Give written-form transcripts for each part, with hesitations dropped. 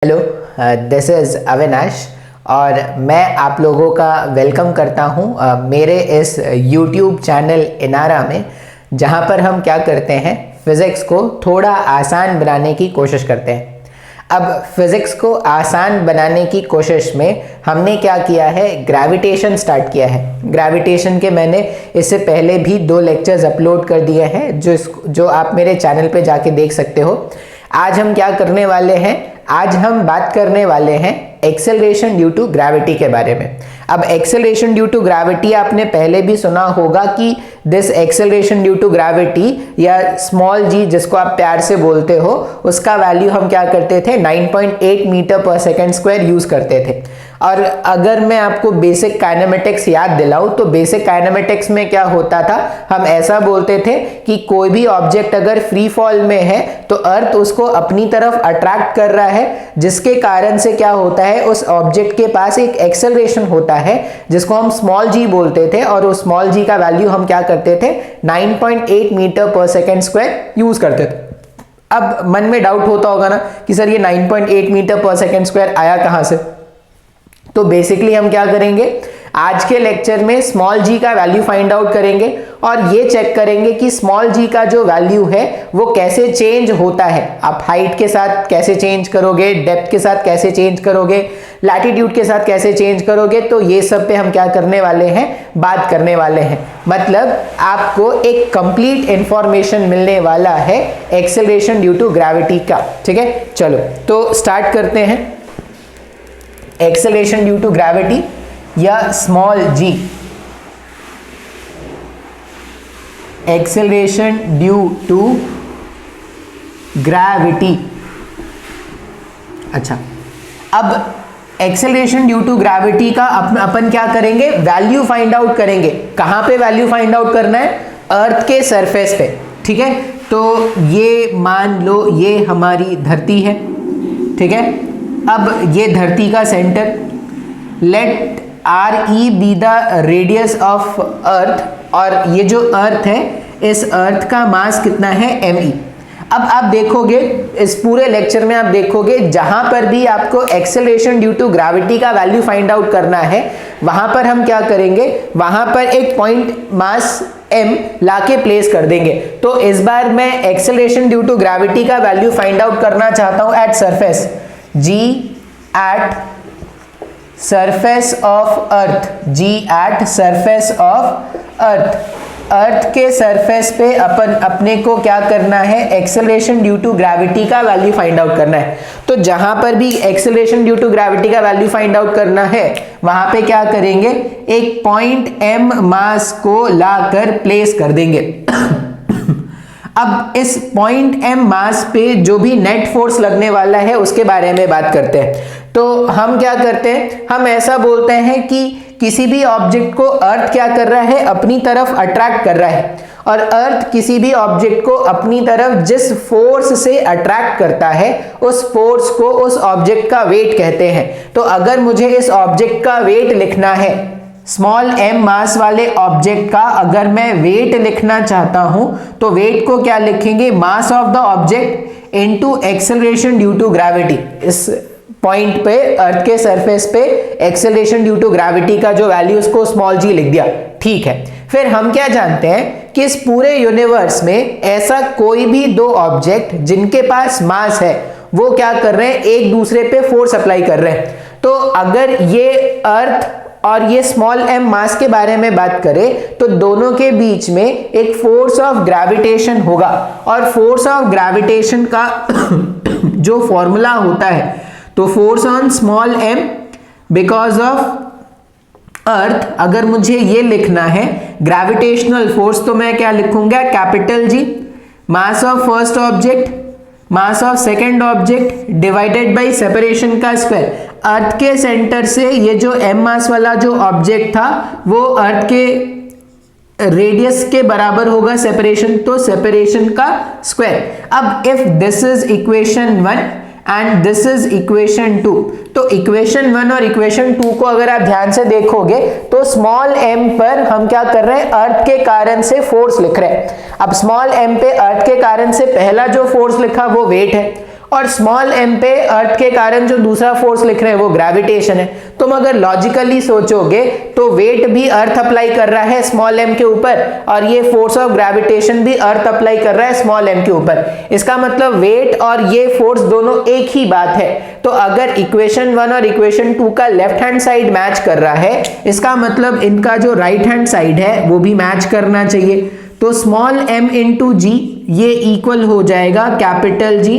Hello, this is Avinash और मैं आप लोगों का वेलकम करता हूं मेरे इस यूट्यूब चैनल इनारा में, जहां पर हम क्या करते हैं, फ़िज़िक्स को थोड़ा आसान बनाने की कोशिश करते हैं। अब फ़िज़िक्स को आसान बनाने की कोशिश में हमने क्या किया है, ग्रेविटेशन स्टार्ट किया है। ग्रेविटेशन के मैंने इससे पहले भी 2 लेक्चर्स अपलोड कर दिए हैं जो आप मेरे चैनल पे जाके देख सकते हो। आज हम क्या करने वाले हैं, आज हम बात करने वाले हैं एक्सेलरेशन ड्यू टू ग्रेविटी के बारे में। अब एक्सेलरेशन ड्यू टू ग्रेविटी आपने पहले भी सुना होगा कि this acceleration due to gravity या स्मॉल जी जिसको आप प्यार से बोलते हो, उसका वैल्यू हम क्या करते थे, 9.8 मीटर पर सेकेंड स्क्वायर यूज करते थे। और अगर मैं आपको बेसिक काइनेमेटिक्स याद दिलाऊं तो बेसिक काइनेमेटिक्स में क्या होता था, हम ऐसा बोलते थे कि कोई भी ऑब्जेक्ट अगर फ्री फॉल में है तो अर्थ उसको अपनी तरफ अट्रैक्ट कर रहा है, जिसके कारण से क्या होता है, उस ऑब्जेक्ट के पास एक एक्सेलरेशन होता है जिसको हम स्मॉल जी बोलते थे। और उस स्मॉल जी का वैल्यू हम क्या करते थे, 9.8 मीटर पर सेकेंड स्क्वायर यूज करते थे। अब मन में डाउट होता होगा ना कि सर ये 9.8 मीटर पर सेकेंड स्क्वायर आया कहां से। तो बेसिकली हम क्या करेंगे, आज के लेक्चर में स्मॉल जी का वैल्यू फाइंड आउट करेंगे और ये चेक करेंगे कि स्मॉल जी का जो वैल्यू है वो कैसे चेंज होता है। आप हाइट के साथ कैसे चेंज करोगे, डेप्थ के साथ कैसे चेंज करोगे, लैटिट्यूड के साथ कैसे चेंज करोगे, तो ये सब पे हम क्या करने वाले हैं, बात करने वाले हैं। मतलब आपको एक कंप्लीट इंफॉर्मेशन मिलने वाला है एक्सेलरेशन ड्यू टू ग्रेविटी का। ठीक है, चलो तो स्टार्ट करते हैं। एक्सेलरेशन ड्यू टू ग्रेविटी या small g, acceleration due to gravity. अच्छा, अब एक्सेलरेशन ड्यू टू ग्रेविटी का अपन क्या करेंगे, वैल्यू फाइंड आउट करेंगे। कहां पे वैल्यू फाइंड आउट करना है, अर्थ के सरफेस पे। ठीक है, तो ये मान लो ये हमारी धरती है। ठीक है, अब ये धरती का center, let R E be the radius of earth, और ये जो अर्थ है इस अर्थ का मास कितना है, एम ई। अब आप देखोगे इस पूरे लेक्चर में, आप देखोगे जहां पर भी आपको एक्सेलरेशन ड्यू टू ग्रेविटी का वैल्यू फाइंड आउट करना है, वहां पर हम क्या करेंगे, वहां पर एक पॉइंट मास m लाके प्लेस कर देंगे। तो इस बार मैं एक्सेलरेशन ड्यू टू ग्रेविटी का वैल्यू फाइंड आउट करना चाहता हूं at surface, g at surface of earth, g at surface of earth। अर्थ के सरफेस पे अपन अपने को क्या करना है, एक्सेलरेशन ड्यू टू ग्रेविटी का वैल्यू फाइंड आउट करना है। तो जहां पर भी एक्सेलरेशन ड्यू टू ग्रेविटी का वैल्यू फाइंड आउट करना है, वहां पे क्या करेंगे, एक पॉइंट m मास को लाकर प्लेस कर देंगे। अब इस पॉइंट m मास पे जो भी नेट फोर्स लगने वाला है उसके बारे में बात करते हैं। तो हम क्या करते हैं, हम ऐसा बोलते हैं कि किसी भी ऑब्जेक्ट को अर्थ क्या कर रहा है, अपनी तरफ अट्रैक्ट कर रहा है, और अर्थ किसी भी ऑब्जेक्ट को अपनी तरफ जिस फोर्स से अट्रैक्ट करता है उस फोर्स को उस ऑब्जेक्ट का वेट कहते हैं। तो अगर मुझे इस ऑब्जेक्ट का वेट लिखना है, स्मॉल m मास वाले ऑब्जेक्ट का अगर मैं वेट लिखना चाहता हूं, तो वेट को क्या लिखेंगे, mass of the object into acceleration due to gravity. इस पॉइंट पे अर्थ के सरफेस पे एक्सेलरेशन ड्यू टू ग्रेविटी का जो वैल्यू उसको स्मॉल जी लिख दिया। ठीक है, फिर हम क्या जानते हैं कि इस पूरे यूनिवर्स में ऐसा कोई भी 2 ऑब्जेक्ट जिनके पास मास है वो क्या कर रहे हैं, एक दूसरे पे फोर्स अप्लाई कर रहे हैं। तो अगर ये अर्थ और ये स्मॉल m मास के बारे में बात करें तो दोनों के बीच में एक फोर्स ऑफ ग्रेविटेशन होगा, और फोर्स ऑफ ग्रेविटेशन का जो फॉर्मूला होता है, तो force on small m because of अर्थ, अगर मुझे ये लिखना है ग्रेविटेशनल फोर्स, तो मैं क्या लिखूंगा, capital G, mass of first object, mass of second object divided by separation का स्क्वायर। अर्थ के सेंटर से ये जो m मास वाला जो ऑब्जेक्ट था वो अर्थ के रेडियस के बराबर होगा सेपरेशन, तो सेपरेशन का स्क्वायर। अब if this is equation 1 and this is equation 2, तो इक्वेशन 1 और इक्वेशन 2 को अगर आप ध्यान से देखोगे तो स्मॉल m पर हम क्या कर रहे हैं, अर्थ के कारण से फोर्स लिख रहे हैं। अब स्मॉल m पे अर्थ के कारण से पहला जो फोर्स लिखा वो वेट है, और स्मॉल m पे अर्थ के कारण जो दूसरा फोर्स लिख रहे हैं वो ग्रेविटेशन है। तुम अगर लॉजिकली सोचोगे तो वेट भी अर्थ अप्लाई कर रहा है स्मॉल m के ऊपर और ये फोर्स ऑफ ग्रेविटेशन भी अर्थ अप्लाई कर रहा है स्मॉल m के ऊपर। इसका मतलब वेट और ये फोर्स दोनों एक ही बात है। तो अगर इक्वेशन 1 और इक्वेशन 2 का लेफ्ट हैंड साइड मैच कर रहा है, इसका मतलब इनका जो राइट हैंड साइड है वो भी मैच करना चाहिए। तो स्मॉल m इंटू जी ये इक्वल हो जाएगा capital G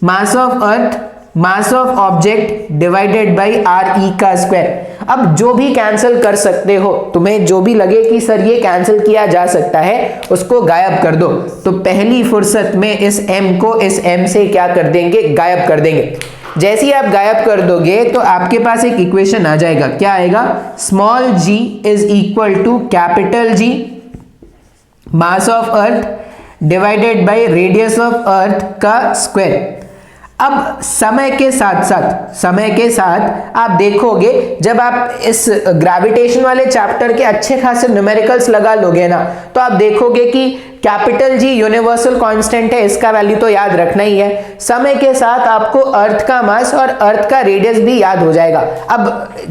mass of earth mass of object divided by RE का स्क्वायर। अब जो भी कैंसिल कर सकते हो, तुम्हें जो भी लगे कि सर ये कैंसिल किया जा सकता है, उसको गायब कर दो। तो पहली फुर्सत में इस m को इस m से क्या कर देंगे, गायब कर देंगे। जैसे ही आप गायब कर दोगे तो आपके पास एक इक्वेशन आ जाएगा। क्या आएगा, small g is equal to capital G mass of earth divided by radius of earth का स्क्वायर। अब समय के साथ आप देखोगे, जब आप इस ग्रेविटेशन वाले चैप्टर के अच्छे खासे न्यूमेरिकल्स लगा लोगे ना, तो आप देखोगे कि कैपिटल G यूनिवर्सल कांस्टेंट है, इसका वैल्यू तो याद रखना ही है। समय के साथ आपको अर्थ का मास और अर्थ का रेडियस भी याद हो जाएगा। अब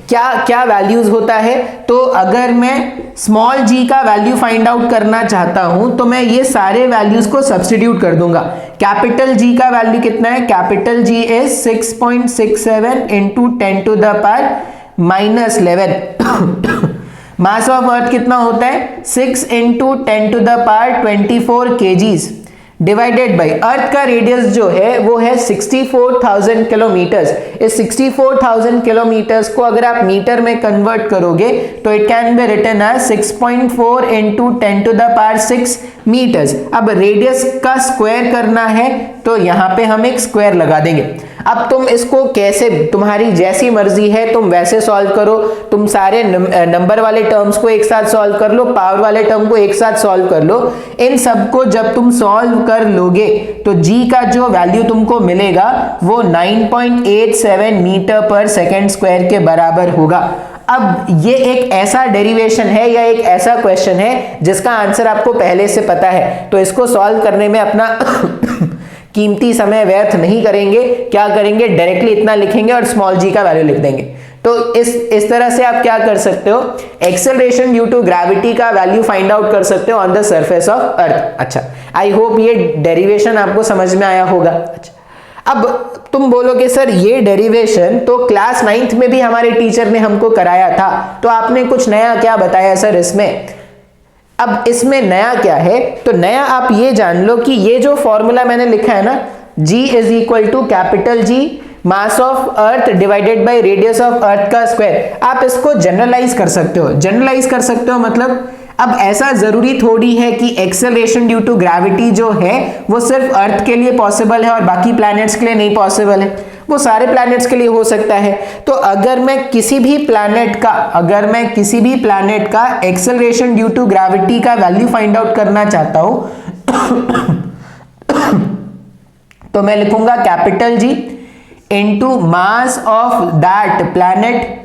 क्या क्या वैल्यूज होता है, तो अगर मैं स्मॉल g का वैल्यू फाइंड आउट करना चाहता हूं तो मैं ये सारे वैल्यूज को सब्स्टिट्यूट कर दूंगा। कैपिटल G का वैल्यू कितना है, capital G is 6.67 into 10 to the power -11। Mass of earth कितना होता है, 6 into 10 to the power 24 kgs divided by earth का रेडियस जो है वो है 64,000 किलोमीटर्स। इस 64,000 किलोमीटर्स को अगर आप मीटर में कन्वर्ट करोगे तो it can be written as 6.4 into 10 to the power 6 metres. अब रेडियस का स्क्वायर करना है तो यहाँ पे हम एक स्क्वायर लगा देंगे। अब तुम इसको कैसे, तुम्हारी जैसी मर्जी है, तुम वैसे सॉल्व करो। तुम सारे नंबर वाले टर्म्स को एक साथ सॉल्व कर लो, पावर वाले टर्म को एक साथ सॉल्व कर लो। इन सबको जब तुम सॉल्व कर लोगे तो g का जो वैल्यू तुमको मिलेगा वो 9.87 मीटर पर सेकेंड स्क्वायर के बराबर होगा। अब ये एक ऐसा डेरिवेशन है या एक ऐसा क्वेश्चन है जिसका आंसर आपको पहले से पता है, तो इसको सॉल्व करने में अपना कीमती समय व्यर्थ नहीं करेंगे। क्या करेंगे, डायरेक्टली इतना लिखेंगे और स्मॉल g का वैल्यू लिख देंगे। तो इस तरह से आप क्या कर सकते हो, एक्सेलरेशन ड्यू टू ग्रेविटी का वैल्यू फाइंड आउट कर सकते हो ऑन द सरफेस ऑफ अर्थ। अच्छा, आई होप ये डेरिवेशन आपको समझ में आया होगा। अच्छा, अब तुम बोलोगे सर ये डेरिवेशन तो क्लास 9th में भी हमारे टीचर ने हमको कराया था, तो आपने कुछ नया क्या बताया सर इसमें। अब इसमें नया क्या है, तो नया आप ये जान लो कि ये जो फॉर्मूला मैंने लिखा है ना, g is equal to capital G mass of earth divided by radius of earth का स्क्वायर, आप इसको जनरलाइज कर सकते हो। जनरलाइज कर सकते हो मतलब अब ऐसा जरूरी थोड़ी है कि एक्सेलरेशन ड्यू टू ग्रेविटी जो है वो सिर्फ अर्थ के लिए पॉसिबल है और बाकी प्लैनेट्स के लिए नहीं पॉसिबल है, वो सारे प्लैनेट्स के लिए हो सकता है। तो अगर मैं किसी भी प्लैनेट का एक्सेलरेशन ड्यू टू ग्रेविटी का वैल्यू फाइंड आउट करना चाहता हूं तो मैं लिखूंगा capital G into mass of that planet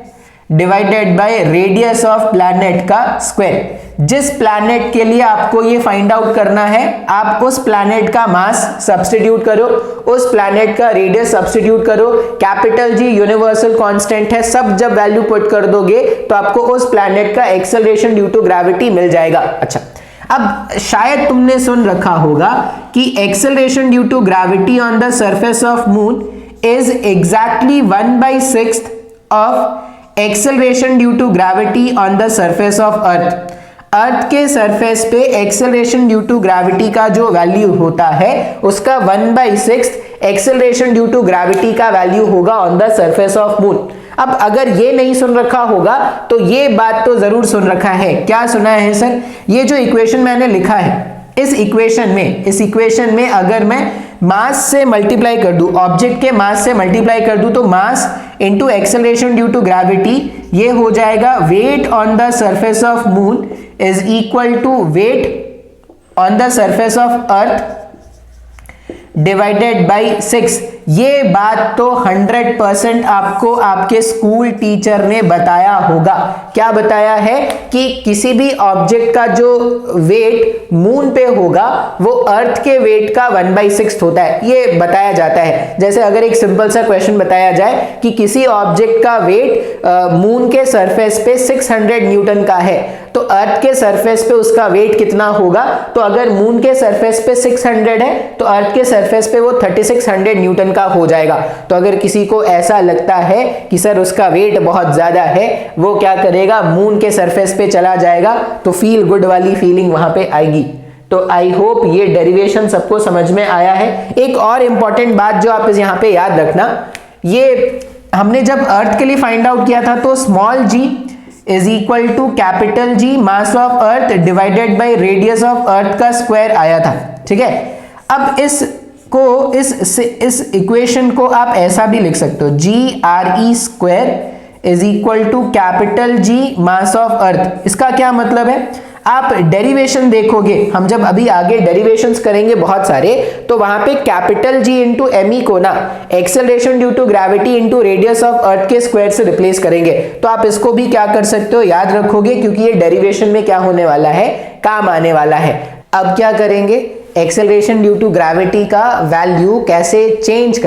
divided by radius of planet का स्क्वायर। जिस प्लैनेट के लिए आपको ये फाइंड आउट करना है, आप उस प्लैनेट का मास सब्स्टिट्यूट करो, उस प्लैनेट का रेडियस सब्स्टिट्यूट करो, कैपिटल G यूनिवर्सल कांस्टेंट है, सब जब वैल्यू पुट कर दोगे तो आपको उस प्लैनेट का एक्सेलरेशन ड्यू टू ग्रेविटी मिल जाएगा। अच्छा, अब शायद तुमने सुन रखा होगा कि acceleration due to gravity on the surface of moon is exactly 1/6 of acceleration due to gravity on the surface of earth. Earth के सरफेस पे एक्सेलरेशन ड्यू टू ग्रेविटी का जो वैल्यू होता है उसका 1/6 एक्सेलरेशन ड्यू टू ग्रेविटी का value होगा on the surface of moon. अब अगर ये नहीं सुन रखा होगा तो ये बात तो जरूर सुन रखा है। क्या सुना है सर, ये जो इक्वेशन मैंने लिखा है, इस इक्वेशन में अगर मैं मास से मल्टीप्लाई कर दूं, ऑब्जेक्ट के मास से मल्टीप्लाई कर दूं, तो mass into acceleration due to gravity ये हो जाएगा weight on the surface of moon is equal to weight on the surface of earth divided by 6। ये बात तो 100% आपको आपके स्कूल टीचर ने बताया होगा। क्या बताया है कि किसी भी ऑब्जेक्ट का जो वेट मून पे होगा वो अर्थ के वेट का 1/6 होता है, ये बताया जाता है। जैसे अगर एक सिंपल सा क्वेश्चन बताया जाए कि किसी ऑब्जेक्ट का वेट मून के सरफेस पे 600 न्यूटन का है, तो अर्थ के सरफेस पे उसका वेट कितना होगा? तो अगर मून के सरफेस पे 600 है तो अर्थ के सरफेस पे वो 3600 न्यूटन का हो जाएगा। तो अगर किसी को ऐसा लगता है कि सर उसका वेट बहुत ज्यादा है, वो क्या करेगा, मून के सरफेस पे चला जाएगा, तो फील गुड वाली फीलिंग वहां पे आएगी। तो आई होप ये डेरिवेशन सबको समझ में आया है। एक और इंपॉर्टेंट बात जो आप यहां पे याद रखना, ये हमने जब अर्थ के लिए फाइंड आउट किया था तो small g is equal to capital G mass of earth divided by radius of earth का स्क्वायर आया था, ठीक है। अब इस इक्वेशन को आप ऐसा भी लिख सकते हो, GRE square is equal to capital G mass of earth. इसका क्या मतलब है? आप डेरिवेशन देखोगे, हम जब अभी आगे डेरिवेशंस करेंगे बहुत सारे, तो वहां पे कैपिटल G इंटू एमई को ना acceleration due to gravity into radius of earth के स्क्वायर से रिप्लेस करेंगे। तो आप इसको भी क्या कर सकते हो, याद रखोगे, क्योंकि ये डेरिवेशन में क्या होने वाला है, काम आने वाला है। अब क्या करेंगे, एक्सेलरेशन ड्यू टू ग्रेविटी का वैल्यू कैसे चेंज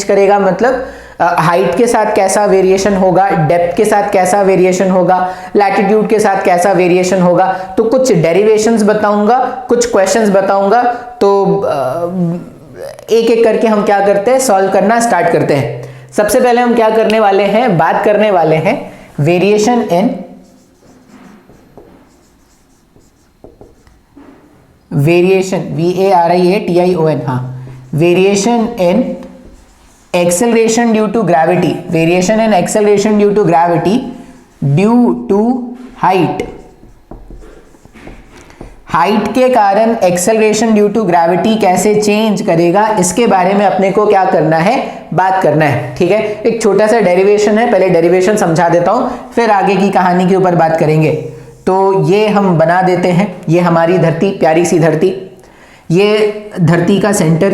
करेगा, मतलब हाइट के साथ कैसा वेरिएशन होगा, डेप्थ के साथ कैसा वेरिएशन होगा, लैटिट्यूड के साथ कैसा वेरिएशन होगा। तो कुछ डेरिवेशंस बताऊंगा, कुछ क्वेश्चंस बताऊंगा, तो एक एक करके हम क्या करते हैं, सॉल्व करना स्टार्ट करते हैं। सबसे पहले हम क्या करने वाले हैं, बात करने वाले हैं वेरिएशन इन VARIATION, हाँ, variation in acceleration due to gravity, variation in acceleration due to gravity due to height. Height के कारण एक्सेलरेशन ड्यू टू ग्रेविटी कैसे चेंज करेगा, इसके बारे में अपने को क्या करना है, बात करना है, ठीक है। एक छोटा सा डेरिवेशन है, पहले डेरिवेशन समझा देता हूं, फिर आगे की कहानी के ऊपर बात करेंगे। तो ये हम बना देते हैं, ये हमारी धरती, प्यारी सी धरती, ये धरती का सेंटर,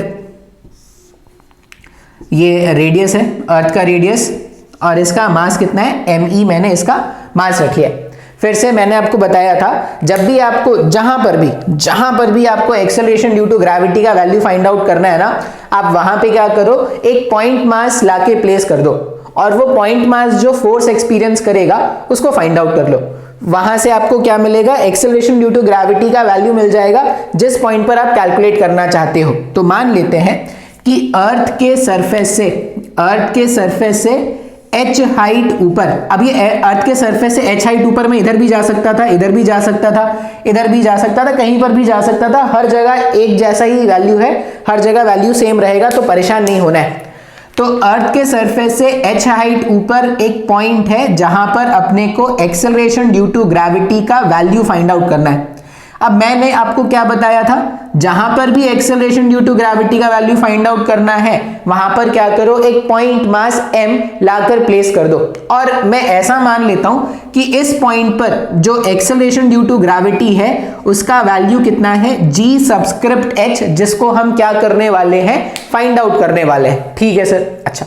ये रेडियस है, अर्थ का रेडियस, और इसका मास कितना है, me, मैंने इसका मास रखी है। फिर से मैंने आपको बताया था, जब भी आपको जहां पर भी आपको एक्सेलरेशन ड्यू टू ग्रेविटी का वैल्यू फाइंड आउट करना है ना, आप वहां पे क्या करो, एक पॉइंट मास लाके प्लेस कर दो, और वो पॉइंट मास जो फोर्स एक्सपीरियंस करेगा उसको फाइंड आउट कर लो। वहां से आपको क्या मिलेगा, एक्सेलरेशन ड्यू टू ग्रेविटी का वैल्यू मिल जाएगा जिस पॉइंट पर आप कैलकुलेट करना चाहते हो। तो मान लेते हैं कि अर्थ के सरफेस से h हाइट ऊपर, अब ये अर्थ के सरफेस से h हाइट ऊपर में इधर भी जा सकता था, इधर भी जा सकता था, इधर भी जा सकता था, कहीं पर भी जा सकता था, हर जगह एक जैसा ही वैल्यू है, हर जगह वैल्यू सेम रहेगा, तो परेशान नहीं होना है। तो अर्थ के सरफेस से h हाइट ऊपर एक पॉइंट है जहां पर अपने को एक्सेलरेशन ड्यू टू ग्रेविटी का वैल्यू फाइंड आउट करना है। अब मैंने आपको क्या बताया था, जहां पर भी एक्सेलरेशन ड्यू टू ग्रेविटी का वैल्यू फाइंड आउट करना है, वहां पर क्या करो, एक पॉइंट मास m लाकर प्लेस कर दो। और मैं ऐसा मान लेता हूं कि इस पॉइंट पर जो एक्सेलरेशन ड्यू टू ग्रेविटी है उसका वैल्यू कितना है, g सबस्क्रिप्ट h, जिसको हम क्या करने वाले हैं, फाइंड आउट करने वाले हैं, ठीक है सर। अच्छा,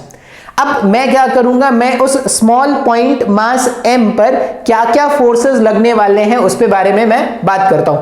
अब मैं क्या करूंगा, मैं उस स्मॉल पॉइंट मास m पर क्या क्या फोर्सेस लगने वाले हैं उस पे बारे में मैं बात करता हूं।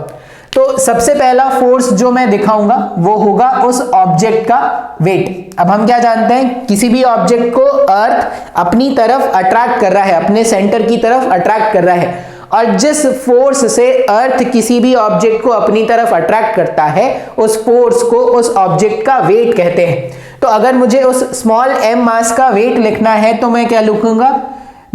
तो सबसे पहला फोर्स जो मैं दिखाऊंगा वो होगा उस ऑब्जेक्ट का वेट। अब हम क्या जानते हैं, किसी भी ऑब्जेक्ट को अर्थ अपनी तरफ अट्रैक्ट कर रहा है, अपने सेंटर की तरफ अट्रैक्ट कर रहा है, और जिस फोर्स से अर्थ किसी भी ऑब्जेक्ट को अपनी तरफ अट्रैक्ट करता है उस फोर्स को उस ऑब्जेक्ट का वेट कहते हैं। तो अगर मुझे उस स्मॉल m मास का वेट लिखना है तो मैं क्या लिखूंगा,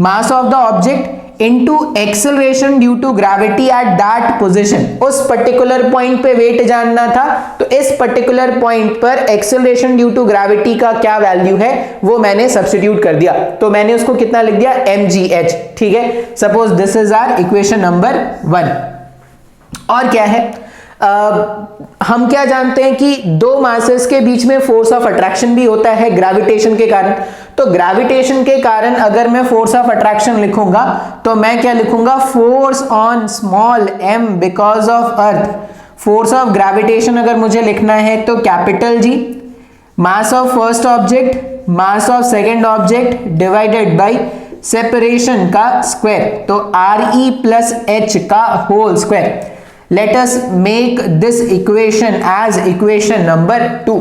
mass of the object into acceleration due to gravity at that position. उस पर्टिकुलर पॉइंट पे वेट जानना था, तो इस पर्टिकुलर पॉइंट पर एक्सेलरेशन ड्यू टू ग्रेविटी का क्या वैल्यू है वो मैंने सब्स्टिट्यूट कर दिया, तो मैंने उसको कितना लिख दिया, mgh, ठीक है। Suppose this is our equation number 1। और क्या है, हम क्या जानते हैं कि दो मासेस के बीच में फोर्स ऑफ अट्रैक्शन भी होता है ग्रेविटेशन के कारण। तो ग्रेविटेशन के कारण अगर मैं फोर्स ऑफ अट्रैक्शन लिखूंगा तो मैं क्या लिखूंगा, force on small m because of earth. Force of gravitation अगर मुझे लिखना है तो capital G mass of first object mass of second object divided by separation का स्क्वायर, तो RE प्लस H का whole square. Let us make this equation as equation number 2।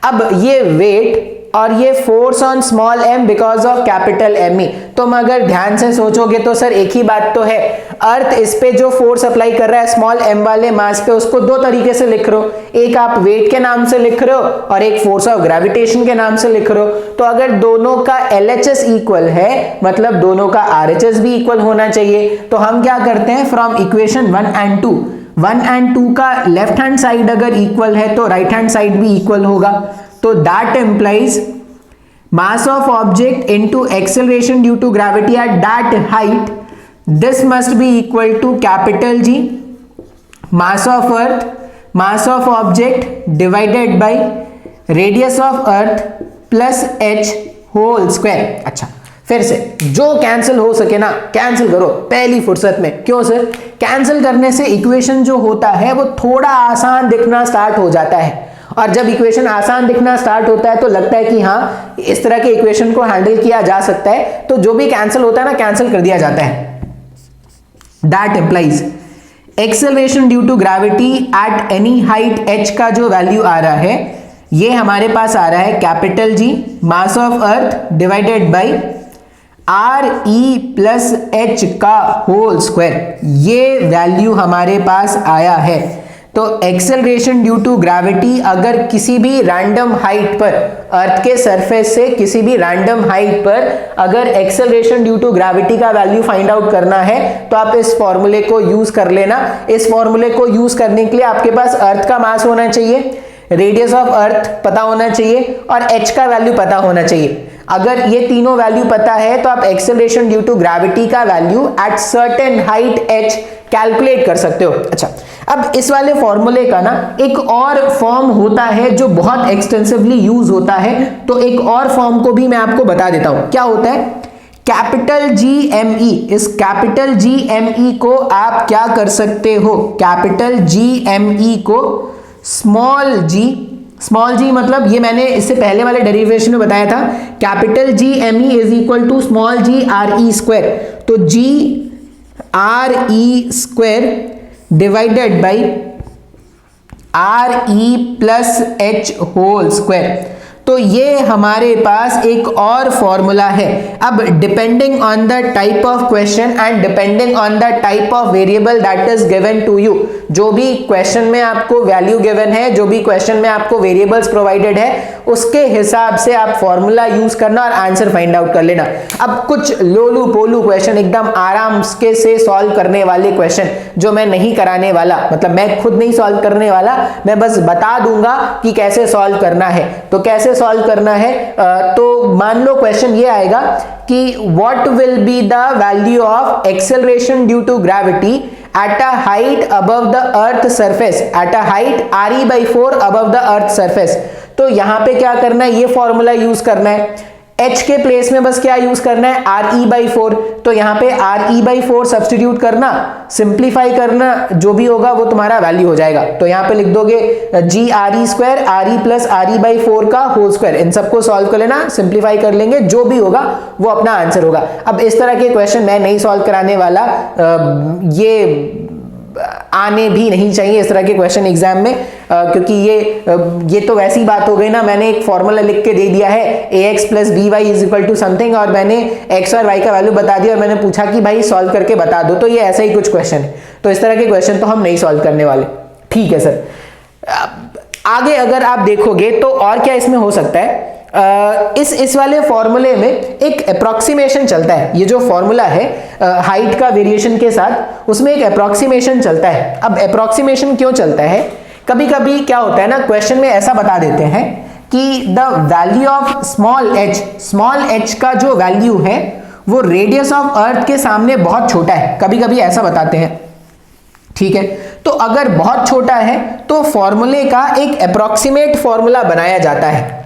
अब ये वेट और ये force on small m because of capital ME। तुम अगर ध्यान से सोचोगे तो सर एक ही बात तो है, अर्थ इस पे जो फोर्स अप्लाई कर रहा है स्मॉल m वाले मास पे, उसको दो तरीके से लिख रहे हो, एक आप वेट के नाम से लिख रहे हो और एक फोर्स ऑफ ग्रेविटेशन के नाम से लिख रहे हो। तो अगर दोनों का LHS इक्वल है मतलब दोनों का RHS भी इक्वल होना चाहिए। तो हम क्या करते हैं, फ्रॉम इक्वेशन 1 एंड 2, 1 एंड 2 का लेफ्ट हैंड साइड अगर इक्वल है तो राइट हैंड साइड भी इक्वल होगा। तो that implies mass of object into acceleration due to gravity at that height, this must be equal to capital G mass of earth, mass of object divided by radius of earth plus h whole square। अच्छा, फिर से जो cancel हो सके ना cancel करो पहली फुर्सत में। क्यों सर? कैंसिल करने से इक्वेशन जो होता है वो थोड़ा आसान दिखना स्टार्ट हो जाता है, और जब इक्वेशन आसान दिखना स्टार्ट होता है तो लगता है कि हाँ इस तरह के इक्वेशन को हैंडल किया जा सकता है, तो जो भी कैंसिल होता है ना कैंसिल कर दिया जाता है। That implies acceleration due to gravity at any height h का जो वैल्यू आ रहा है ये हमारे पास आ रहा है capital G mass of earth divided by RE plus H का होल स्क्वायर, ये वैल्यू हमारे पास आया है। तो एक्सेलरेशन ड्यू टू ग्रेविटी अगर किसी भी रैंडम हाइट पर, अर्थ के सरफेस से किसी भी रैंडम हाइट पर अगर एक्सेलरेशन ड्यू टू ग्रेविटी का वैल्यू फाइंड आउट करना है तो आप इस फॉर्मूले को यूज कर लेना। इस फॉर्मूले को यूज करने के लिए आपके पास अर्थ का मास होना चाहिए, रेडियस ऑफ अर्थ पता होना चाहिए और h का वैल्यू पता होना चाहिए। अगर ये तीनों वैल्यू पता है तो आप एक्सेलरेशन ड्यू टू ग्रेविटी का value at certain height h calculate कर सकते हो। अच्छा, अब इस वाले फॉर्मूले का ना एक और फॉर्म होता है जो बहुत एक्सटेंसिवली यूज होता है, तो एक और फॉर्म को भी मैं आपको बता देता हूं। क्या होता है? Capital GME। इस कैपिटल GME को आप क्या कर सकते हो, कैपिटल GME को स्मॉल g मतलब ये मैंने इससे पहले वाले डेरिवेशन में बताया था, capital GME is equal to small g RE square. तो g RE square divided by RE plus H whole square. तो ये हमारे पास एक और फॉर्मूला है। अब depending on the type of question and depending on the type of variable that is given to you, जो भी क्वेश्चन में आपको वैल्यू गिवन है, जो भी क्वेश्चन में आपको वेरिएबल्स प्रोवाइडेड है, उसके हिसाब से आप फॉर्मूला यूज करना और आंसर फाइंड आउट कर लेना। अब कुछ लोलू पोलू क्वेश्चन, एकदम आराम से सॉल्व करने वाले क्वेश्चन जो मैं नहीं कराने वाला, मतलब मैं खुद नहीं सॉल्व करने वाला, मैं बस बता दूंगा कि कैसे सॉल्व करना है। तो कैसे सॉल्व करना है, तो मान लो क्वेश्चन ये आएगा कि what will be the value of acceleration due to gravity at a height above the earth surface, at a height RE/4 above the earth surface। तो यहां पे क्या करना है, ये फॉर्मूला यूज करना है। h के प्लेस में बस क्या यूज करना है, RE/4। तो यहां पे RE/4 सब्स्टिट्यूट करना, सिंप्लीफाई करना, जो भी होगा वो तुम्हारा वैल्यू हो जाएगा। तो यहां पे लिख दोगे g RE square RE plus RE/4 का होल स्क्वायर। इन सबको सॉल्व कर लेना, सिंप्लीफाई कर लेंगे, जो भी होगा वो अपना आंसर होगा। अब इस तरह के क्वेश्चन मैं नहीं सॉल्व कराने वाला, ये आने भी नहीं चाहिए इस तरह के क्वेश्चन एग्जाम में, क्योंकि ये तो वैसी बात हो गई ना, मैंने एक फॉर्मूला लिख के दे दिया है ax plus by is equal to something, और मैंने x और y का वैल्यू बता दिया और मैंने पूछा कि भाई सॉल्व करके बता दो। तो ये ऐसा ही कुछ क्वेश्चन है, तो इस तरह के क्वेश्चन तो हम नहीं सॉल्व करने वाले। ठीक है सर, आगे अगर आप देखोगे तो और क्या इसमें हो सकता है, इस वाले फॉर्मूले में एक अप्रोक्सीमेशन चलता है। ये जो फॉर्मूला है हाइट का वेरिएशन के साथ, उसमें एक अप्रोक्सीमेशन चलता है। अब अप्रोक्सीमेशन क्यों चलता है, कभी कभी क्या होता है ना, क्वेश्चन में ऐसा बता देते हैं कि the value of small h का जो वैल्यू है वो रेडियस ऑफ अर्थ के सामने बहुत छोटा है, कभी कभी ऐसा बताते हैं। ठीक है, तो अगर बहुत छोटा है तो फॉर्मूले का एक अप्रोक्सीमेट फॉर्मूला बनाया जाता है।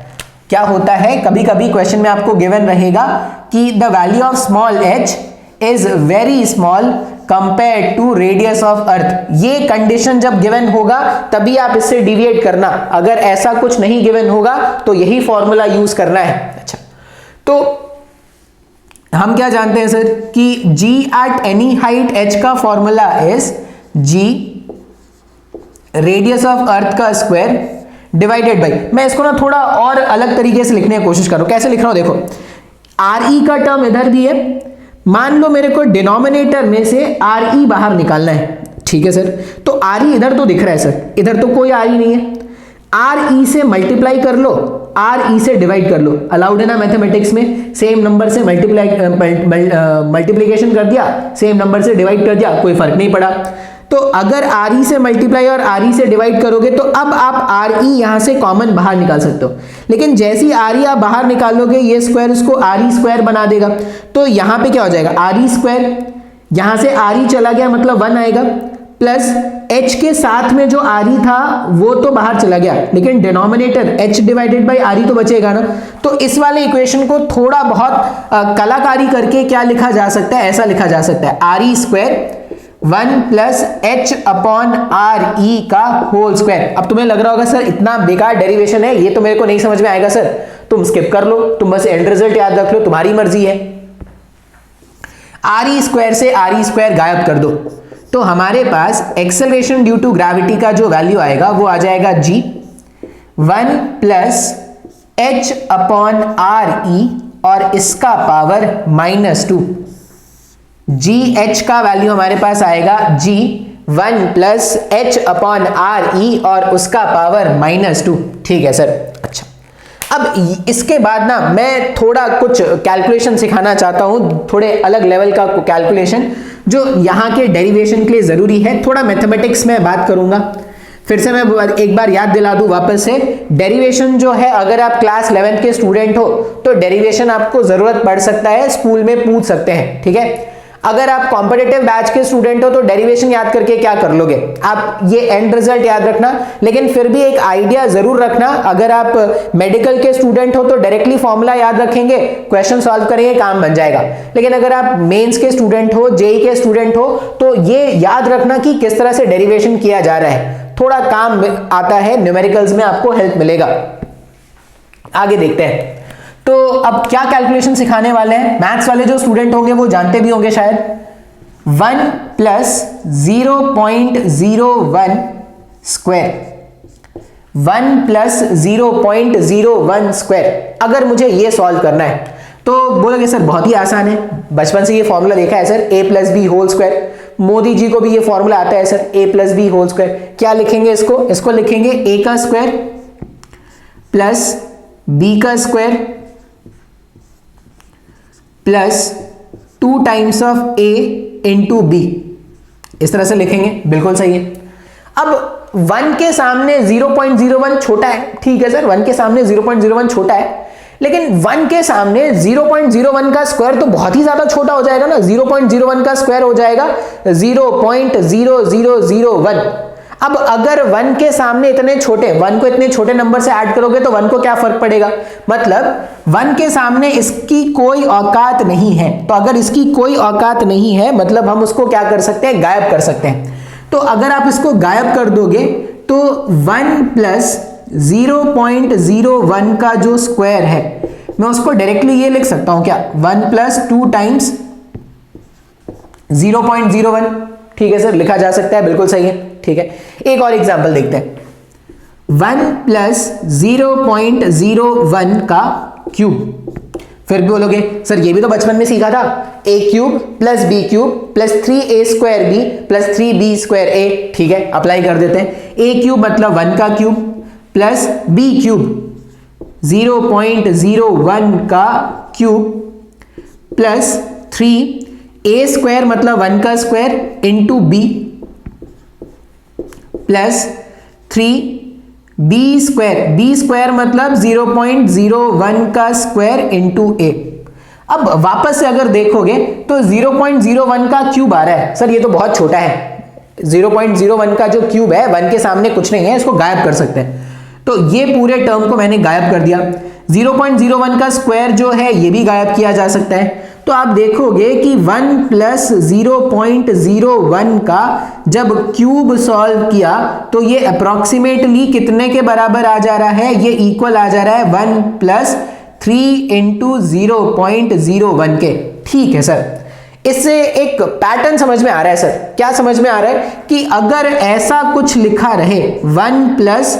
क्या होता है, कभी कभी क्वेश्चन में आपको गिवन रहेगा कि the value of small h is very small compare to radius of earth. ये कंडीशन जब गिवन होगा तभी आप इससे डिविएट करना, अगर ऐसा कुछ नहीं गिवन होगा तो यही फॉर्मूला यूज करना है। अच्छा, तो हम क्या जानते हैं सर कि g eight any height h का formula is g radius of earth का स्क्वायर डिवाइडेड बाई, मैं इसको ना थोड़ा और अलग तरीके से लिखने की कोशिश करूं। कैसे लिख रहा हूं देखो, re का टर्म इधर भी है, मान लो मेरे को डिनोमिनेटर में से re बाहर निकालना है, ठीक है सर। तो re इधर तो दिख रहा है सर, इधर तो कोई re नहीं है, re से मल्टीप्लाई कर लो, re से डिवाइड कर लो, अलाउड है ना मैथमेटिक्स में। सेम नंबर से मल्टीप्लीकेशन कर दिया, सेम नंबर से डिवाइड कर दिया, कोई फर्क नहीं पड़ा। तो अगर re से मल्टीप्लाई और re से डिवाइड करोगे तो अब आप re यहां से कॉमन बाहर निकाल सकते हो, लेकिन जैसी re आप बाहर निकालोगे ये स्क्वायर इसको re स्क्वायर बना देगा। तो यहां पे क्या हो जाएगा, re स्क्वायर, यहां से re चला गया मतलब 1 आएगा, प्लस h के साथ में जो re था वो तो बाहर चला गया, लेकिन denominator h divided by re तो बचेगा ना। तो इस वाले इक्वेशन को थोड़ा बहुत कलाकारी करके क्या लिखा जा सकता है, ऐसा लिखा जा सकता है re square 1 plus h upon re का होल स्क्वायर। अब तुम्हें लग रहा होगा सर इतना बेकार डेरिवेशन है, ये तो मेरे को नहीं समझ में आएगा सर, तुम स्किप कर लो, तुम बस एंड रिजल्ट याद रख लो, तुम्हारी मर्जी है। re स्क्वायर से re स्क्वायर गायब कर दो, तो हमारे पास एक्सेलरेशन ड्यू टू ग्रेविटी का जो वैल्यू आएगा वो आ जाएगा g 1 plus h upon re और इसका पावर -2। जी एच का वैल्यू हमारे पास आएगा g 1 plus H upon re और उसका पावर -2, ठीक है सर। अच्छा, अब इसके बाद ना मैं थोड़ा कुछ कैलकुलेशन सिखाना चाहता हूं, थोड़े अलग लेवल का कैलकुलेशन जो यहाँ के डेरिवेशन के लिए जरूरी है। थोड़ा मैथमेटिक्स में बात करूंगा, फिर से मैं एक बार याद दिला दूं वापस से, डेरिवेशन जो है अगर आप क्लास 11th के स्टूडेंट हो तो डेरिवेशन आपको जरूरत पड़ सकता है, स्कूल में पूछ सकते हैं, ठीक है। अगर आप कॉम्पिटिटिव बैच के स्टूडेंट हो तो डेरिवेशन याद करके क्या कर लोगे आप, ये एंड रिजल्ट याद रखना, लेकिन फिर भी एक आइडिया जरूर रखना। अगर आप मेडिकल के स्टूडेंट हो तो डायरेक्टली फॉर्मूला याद रखेंगे, क्वेश्चन सॉल्व करेंगे, काम बन जाएगा। लेकिन अगर आप मेंस के स्टूडेंट हो, जेई के स्टूडेंट हो, तो ये याद रखना कि किस तरह से डेरिवेशन किया जा रहा है, थोड़ा काम आता है, न्यूमेरिकल्स में आपको हेल्प मिलेगा। आगे देखते हैं, तो अब क्या कैलकुलेशन सिखाने वाले हैं। मैथ्स वाले जो स्टूडेंट होंगे वो जानते भी होंगे शायद, 1 प्लस 0.01 स्क्वायर, 1 प्लस 0.01 स्क्वायर, अगर मुझे ये सॉल्व करना है तो बोलोगे सर बहुत ही आसान है, बचपन से ये फॉर्मूला देखा है sir, a plus B whole square, Modi ji को भी ये फॉर्मूला आता है sir, a plus B whole square. क्या लिखेंगे इसको, इसको लिखेंगे a का स्क्वायर प्लस b का square plus 2 times of a into B, इस तरह से लिखेंगे, बिल्कुल सही है। अब 1 के सामने 0.01 छोटा है, ठीक है सर, 1 के सामने 0.01 छोटा है, लेकिन 1 के सामने 0.01 का स्क्वायर तो बहुत ही ज्यादा छोटा हो जाएगा ना, 0.01 का स्क्वायर हो जाएगा 0.0001। अब अगर 1 के सामने इतने छोटे, 1 को इतने छोटे नंबर से ऐड करोगे तो 1 को क्या फर्क पड़ेगा, मतलब 1 के सामने इसकी कोई औकात नहीं है। तो अगर इसकी कोई औकात नहीं है मतलब हम उसको क्या कर सकते हैं, गायब कर सकते हैं। तो अगर आप इसको गायब कर दोगे तो 1 प्लस 0.01 का जो स्क्वायर है मैं उसको डायरेक्टली ये लिख सकता हूं क्या, 1 प्लस 2 टाइम्स 0.01, ठीक है सर, लिखा जा सकता है, बिल्कुल सही है, ठीक है। एक और एग्जांपल देखते हैं, 1 प्लस 0.01 का क्यूब। फिर भी बोलोगे सर ये भी तो बचपन में सीखा था, a cube plus b cube plus 3a square b plus 3b square a, ठीक है, अप्लाई कर देते हैं। a क्यूब मतलब 1 का क्यूब प्लस b क्यूब 0.01 का क्यूब प्लस 3a स्क्वायर मतलब 1 का square into b plus 3b square मतलब 0.01 का स्क्वायर इंटू a। अब वापस से अगर देखोगे तो 0.01 का क्यूब आ रहा है, सर ये तो बहुत छोटा है, 0.01 का जो क्यूब है 1 के सामने कुछ नहीं है, इसको गायब कर सकते हैं। तो ये पूरे टर्म को मैंने गायब कर दिया। 0.01 का स्क्वायर जो है ये भी गायब किया जा सकता है, तो आप देखोगे कि 1 प्लस 0.01 का जब क्यूब सॉल्व किया तो ये अप्रोक्सीमेटली कितने के बराबर आ जा रहा है, ये इक्वल आ जा रहा है 1 प्लस 3 इंटू 0.01 के। ठीक है सर, इससे एक पैटर्न समझ में आ रहा है सर। क्या समझ में आ रहा है कि अगर ऐसा कुछ लिखा रहे 1 plus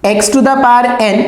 x to the power n,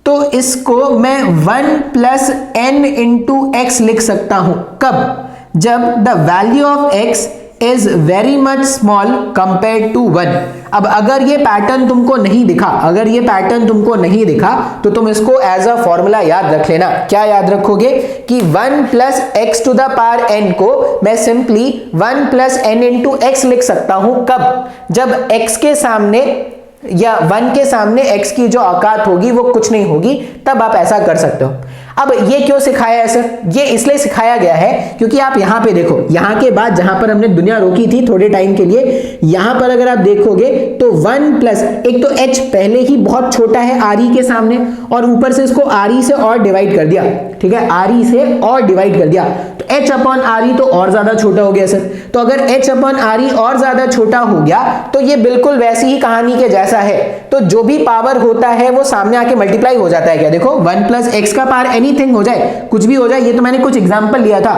तो इसको मैं 1 प्लस n इंटू एक्स लिख सकता हूं। कब? जब the value of x is very much small compare to 1। अब अगर ये पैटर्न तुमको नहीं दिखा, अगर ये पैटर्न तुमको नहीं दिखा तो तुम इसको एज अ फॉर्मूला याद रख लेना। क्या याद रखोगे कि 1 plus x to the power n को मैं simply 1 plus n into x लिख सकता हूं। कब? जब x के सामने या 1 के सामने x की जो औकात होगी वो कुछ नहीं होगी, तब आप ऐसा कर सकते हो। अब ये क्यों सिखाया है सर? ये इसलिए सिखाया गया है क्योंकि आप यहां पे देखो, यहां के बाद जहां पर हमने दुनिया रोकी थी थोड़े टाइम के लिए, यहां पर अगर आप देखोगे तो 1 प्लस, एक तो h पहले ही बहुत छोटा है re के सामने, और ऊपर से इसको re से और डिवाइड कर दिया। ठीक है, re से और डिवाइड कर दिया तो h अपॉन re तो और ज्यादा छोटा हो गया सर। तो अगर h अपॉन re और ज्यादा छोटा हो गया तो ये बिल्कुल वैसी ही कहानी के जैसा है। तो जो भी पावर होता है वो सामने आके मल्टीप्लाई हो जाता है। क्या देखो, 1 प्लस एक्स का पावर एनीथिंग हो जाए, कुछ भी हो जाए, ये तो मैंने कुछ एग्जांपल लिया था।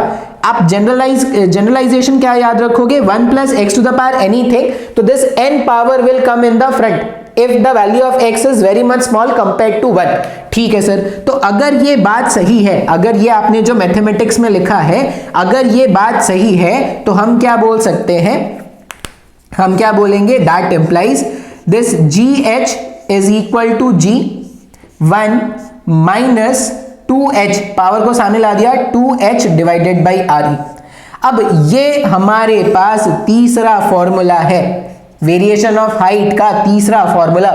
आप जनरलाइजेशन क्या याद रखोगे? 1 plus x to the power anything, तो this n power will come in the front if the value of x is very much small compared to 1। ठीक है सर, तो अगर ये बात सही है, अगर ये आपने जो मैथमेटिक्स में लिखा है, अगर ये बात सही है तो हम क्या बोल सकते हैं? हम क्या बोलेंगे? That implies this gh is equal to g1 minus 2h, power को सामने ला दिया, 2h डिवाइडेड बाई re। अब ये हमारे पास तीसरा फॉर्मूला है, वेरिएशन ऑफ हाइट का तीसरा फॉर्मूला।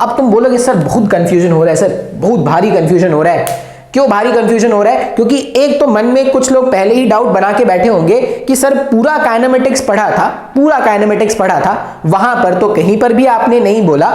अब तुम बोलोगे सर बहुत कंफ्यूजन हो रहा है, सर बहुत भारी कंफ्यूजन हो रहा है। क्यों भारी कंफ्यूजन हो रहा है? क्योंकि एक तो मन में कुछ लोग पहले ही डाउट बना के बैठे होंगे कि सर पूरा काइनेमेटिक्स पढ़ा था, पूरा काइनेमेटिक्स पढ़ा था, वहां पर तो कहीं पर भी आपने नहीं बोला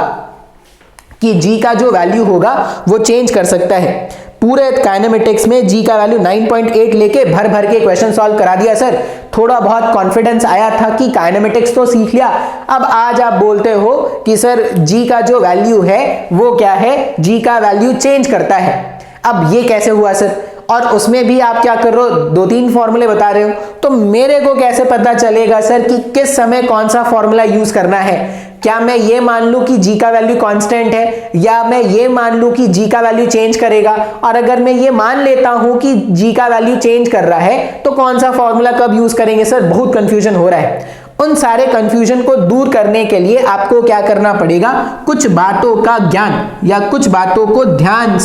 कि g का जो वैल्यू होगा वो चेंज कर सकता है। पूरे काइनेमेटिक्स में g का वैल्यू 9.8 लेके भर भर के क्वेश्चन सॉल्व करा दिया सर। थोड़ा बहुत कॉन्फिडेंस आया था कि काइनेमेटिक्स तो सीख लिया। अब आज आप बोलते हो कि सर g का जो वैल्यू है वो क्या है? g का वैल्यू चेंज करता है। अब ये कैसे हुआ सर? और उसमें भी आप क्या कर रहे हो? 2-3 फॉर्मूले बता रहे हो। तो मेरे को कैसे पता चलेगा सर कि किस समय कौन सा फॉर्मूला यूज करना है? क्या मैं ये मान लूं कि g का वैल्यू कांस्टेंट है, या मैं ये मान लूं कि g का वैल्यू चेंज करेगा? और अगर मैं ये मान लेता हूं कि g का वैल्यू चेंज कर रहा है तो कौन सा फॉर्मूला कब यूज करेंगे? सर बहुत कंफ्यूजन हो रहा है। उन सारे कंफ्यूजन को दूर करने के लिए आपको क्या करना पड़ेगा? कुछ बातों का ज्ञान या कुछ बातों को ध्यान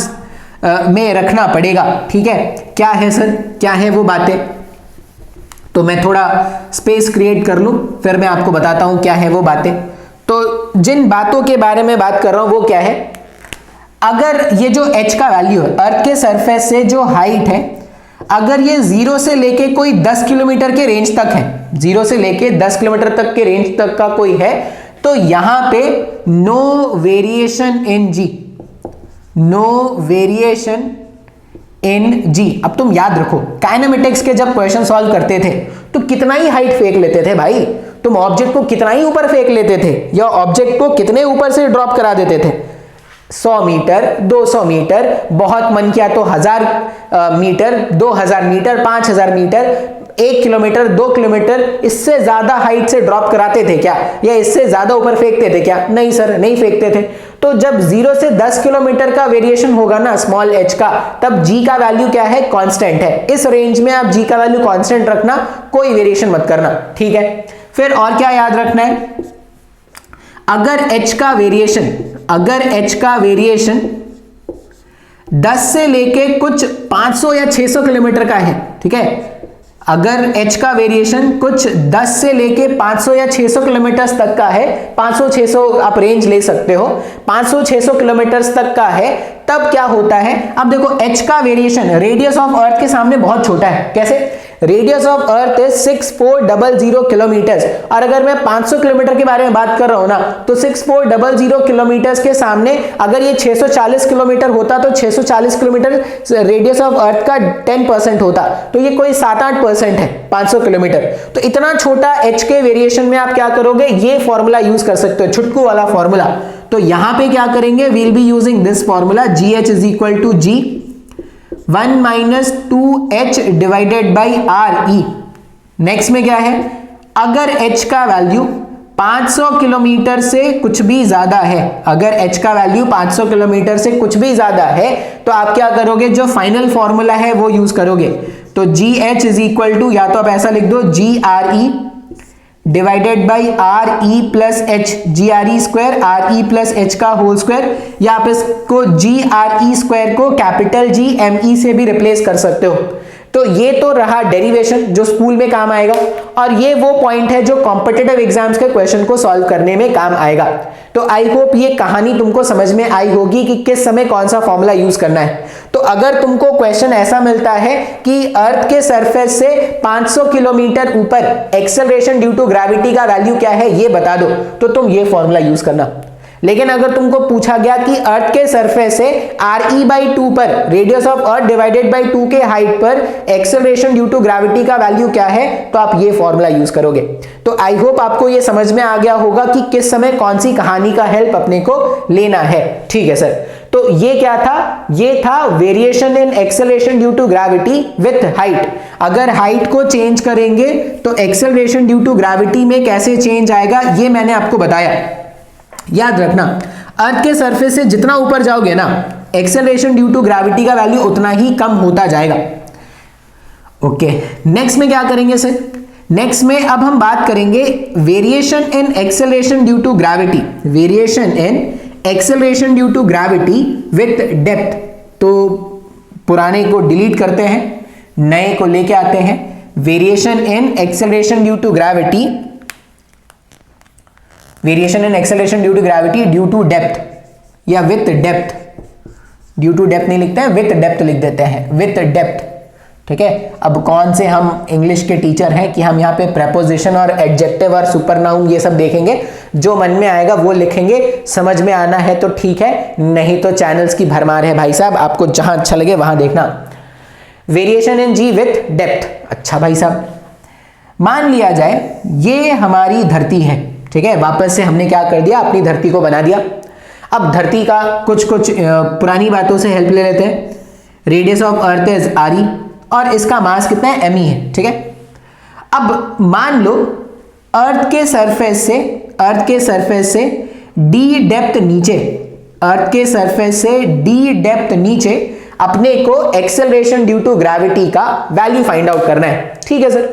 में रखना पड़ेगा। ठीक है, क्या है सर? क्या है वो बातें? तो मैं थोड़ा स्पेस क्रिएट कर लूं, फिर मैं आपको बताता हूं क्या है वो बातें। तो जिन बातों के बारे में बात कर रहा हूं वो क्या है? अगर ये जो h का वैल्यू है, अर्थ के सरफेस से जो हाइट है, अगर ये 0 से लेके कोई 10 किलोमीटर के रेंज तक है, 0 से लेके 10 किलोमीटर तक के रेंज तक का कोई है, तो यहां पे no variation in g, no variation in g। अब तुम याद रखो, काइनेमेटिक्स के जब क्वेश्चन सॉल्व करते थे तो कितना ही हाइट फेंक लेते थे भाई। तुम ऑब्जेक्ट को कितना ही ऊपर फेंक लेते थे, या ऑब्जेक्ट को कितने ऊपर से ड्रॉप करा देते थे? 100 मीटर, 200 मीटर, बहुत मन किया तो 1000 metre, 2000 metre, 5000 metre, 1 kilometre, 2 kilometre, इससे ज्यादा हाइट से ड्रॉप कराते थे क्या? या इससे ज्यादा ऊपर फेंकते थे क्या? नहीं सर, नहीं फेंकते थे। तो जब 0 से 10 किलोमीटर का वेरिएशन होगा ना स्मॉल h का, तब g का वैल्यू क्या है? कांस्टेंट है। इस रेंज में आप g का वैल्यू कांस्टेंट रखना, कोई वेरिएशन मत करना। ठीक है, फिर और क्या याद रखना है? अगर h का वेरिएशन, अगर h का वेरिएशन 10 से लेके कुछ 500 या 600 किलोमीटर का है, ठीक है, अगर h का वेरिएशन कुछ 10 से लेके 500 या 600 किलोमीटर तक का है, 500-600 आप रेंज ले सकते हो, 500-600 किलोमीटर तक का है, तब क्या होता है? अब देखो h का वेरिएशन रेडियस ऑफ अर्थ के सामने बहुत छोटा है। कैसे? Radius of earth is 6400 kilometre, और अगर मैं 500 किलोमीटर के बारे में बात कर रहा हूं ना, तो 6400 किलोमीटर के सामने अगर ये 640 किलोमीटर होता तो 640 किलोमीटर रेडियस ऑफ अर्थ का 10% होता, तो ये कोई 7-8% है 500 किलोमीटर। तो इतना छोटा h के वेरिएशन में आप क्या करोगे, ये फॉर्मूला यूज कर सकते हो, छुटकू वाला फॉर्मूला। तो यहां पे क्या करेंगे, will be using this formula, GH is equal to G 1 minus 2H divided by RE। Next में क्या है, अगर h का वैल्यू 500 किलोमीटर से कुछ भी ज्यादा है, अगर h का वैल्यू 500 किलोमीटर से कुछ भी ज्यादा है, तो आप क्या करोगे, जो फाइनल फॉर्मूला है वो यूज करोगे। तो GH इज इक्वल टू, या तो आप ऐसा लिख दो, GRE divided by RE plus H, GRE square RE plus H का होल स्क्वायर, या आप इसको GRE स्क्वायर को कैपिटल G ME से भी रिप्लेस कर सकते हो। तो ये तो रहा डेरिवेशन जो स्कूल में काम आएगा, और ये वो पॉइंट है जो कॉम्पिटिटिव एग्जाम्स के क्वेश्चन को सॉल्व करने में काम आएगा। तो आई होप ये कहानी तुमको समझ में आई होगी कि किस समय कौन सा फॉर्मूला यूज करना है। तो अगर तुमको क्वेश्चन ऐसा मिलता है कि अर्थ के सरफेस से 500 किलोमीटर ऊपर एक्सेलरेशन ड्यू टू ग्रेविटी का वैल्यू क्या है ये बता दो, तो तुम ये फॉर्मूला यूज करना। लेकिन अगर तुमको पूछा गया कि अर्थ के सरफेस से RE/2 पर, radius of earth divided by 2 के हाइट पर एक्सेलरेशन ड्यू टू ग्रेविटी का वैल्यू क्या है, तो आप ये फॉर्मूला यूज करोगे। तो आई होप आपको ये समझ में आ गया होगा कि किस समय कौन सी कहानी का हेल्प अपने को लेना है। ठीक है सर, तो ये क्या था, ये था variation in acceleration due to gravity with height. अगर हाइट को चेंज करेंगे तो एक्सेलरेशन ड्यू टू ग्रेविटी में कैसे चेंज आएगा, ये मैंने आपको बताया। याद रखना, अर्थ के सरफेस से जितना ऊपर जाओगे ना, एक्सेलरेशन ड्यू टू ग्रेविटी का वैल्यू उतना ही कम होता जाएगा। ओके, नेक्स्ट में क्या करेंगे सर, नेक्स्ट में अब हम बात करेंगे variation in acceleration due to gravity, variation in acceleration due to gravity with depth. तो पुराने को डिलीट करते हैं, नए को लेके आते हैं। Variation in acceleration due to gravity, variation in acceleration due to gravity due to depth, या with depth, due to depth नहीं लिखते हैं, विथ डेप्थ लिख देते हैं, विथ डेप्थ। ठीक है, अब कौन से हम इंग्लिश के टीचर हैं कि हम यहाँ पे प्रेपोजिशन और एडजेक्टिव और सुपरनाउन ये सब देखेंगे, जो मन में आएगा वो लिखेंगे। समझ में आना है तो ठीक है, नहीं तो चैनल्स की भरमार है भाई साहब, आपको जहां अच्छा लगे वहां देखना। Variation in g with depth. अच्छा भाई साहब, मान लिया जाए ये हमारी धरती है, ठीक है, वापस से हमने क्या कर दिया, अपनी धरती को बना दिया। अब धरती का कुछ पुरानी बातों से हेल्प ले लेते हैं। Radius of earth is RE और इसका मास कितना है, ME है। ठीक है, अब मान लो अर्थ के सरफेस से D डेप्थ नीचे, अर्थ के सरफेस से D डेप्थ नीचे अपने को एक्सेलरेशन ड्यू टू ग्रेविटी का वैल्यू फाइंड आउट करना है। ठीक है सर,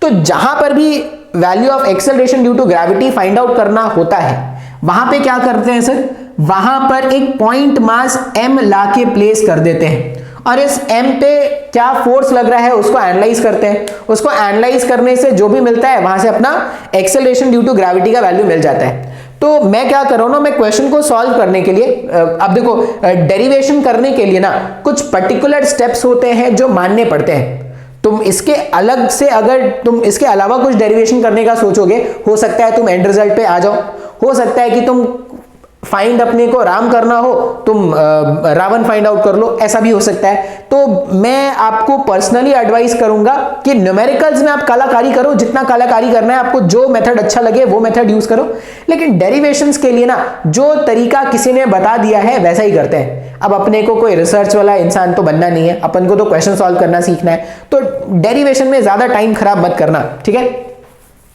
तो जहां पर भी value of acceleration due to gravity find out करना होता है, वहां पे क्या करते हैं सर, वहां पर एक पॉइंट मास m लाके प्लेस कर देते हैं, और इस m पे क्या फोर्स लग रहा है उसको एनालाइज करते हैं। उसको एनालाइज करने से जो भी मिलता है वहां से अपना एक्सेलरेशन ड्यू टू ग्रेविटी का वैल्यू मिल जाता है। तो मैं क्या कर रहा हूं ना, मैं क्वेश्चन को सॉल्व करने के लिए, अब देखो डेरिवेशन करने के लिए ना कुछ पर्टिकुलर स्टेप्स होते हैं जो मानने पड़ते हैं। तुम इसके अलग से, अगर तुम इसके अलावा कुछ डेरिवेशन करने का सोचोगे, हो सकता है तुम एंड रिजल्ट पे आ जाओ, हो सकता है कि तुम फाइंड अपने को राम करना हो, तुम रावण फाइंड आउट कर लो, ऐसा भी हो सकता है। तो मैं आपको पर्सनली एडवाइस करूंगा कि न्यूमेरिकल्स में आप कलाकारी करो, जितना कलाकारी करना है आपको, जो मेथड अच्छा लगे वो मेथड यूज करो। लेकिन डेरिवेशंस के लिए ना जो तरीका किसी ने बता दिया है वैसा ही करते हैं। अब अपने को कोई रिसर्च वाला इंसान तो बनना नहीं है, अपन को तो क्वेश्चन सॉल्व करना सीखना है। तो डेरिवेशन में ज्यादा टाइम खराब मत करना, ठीक है।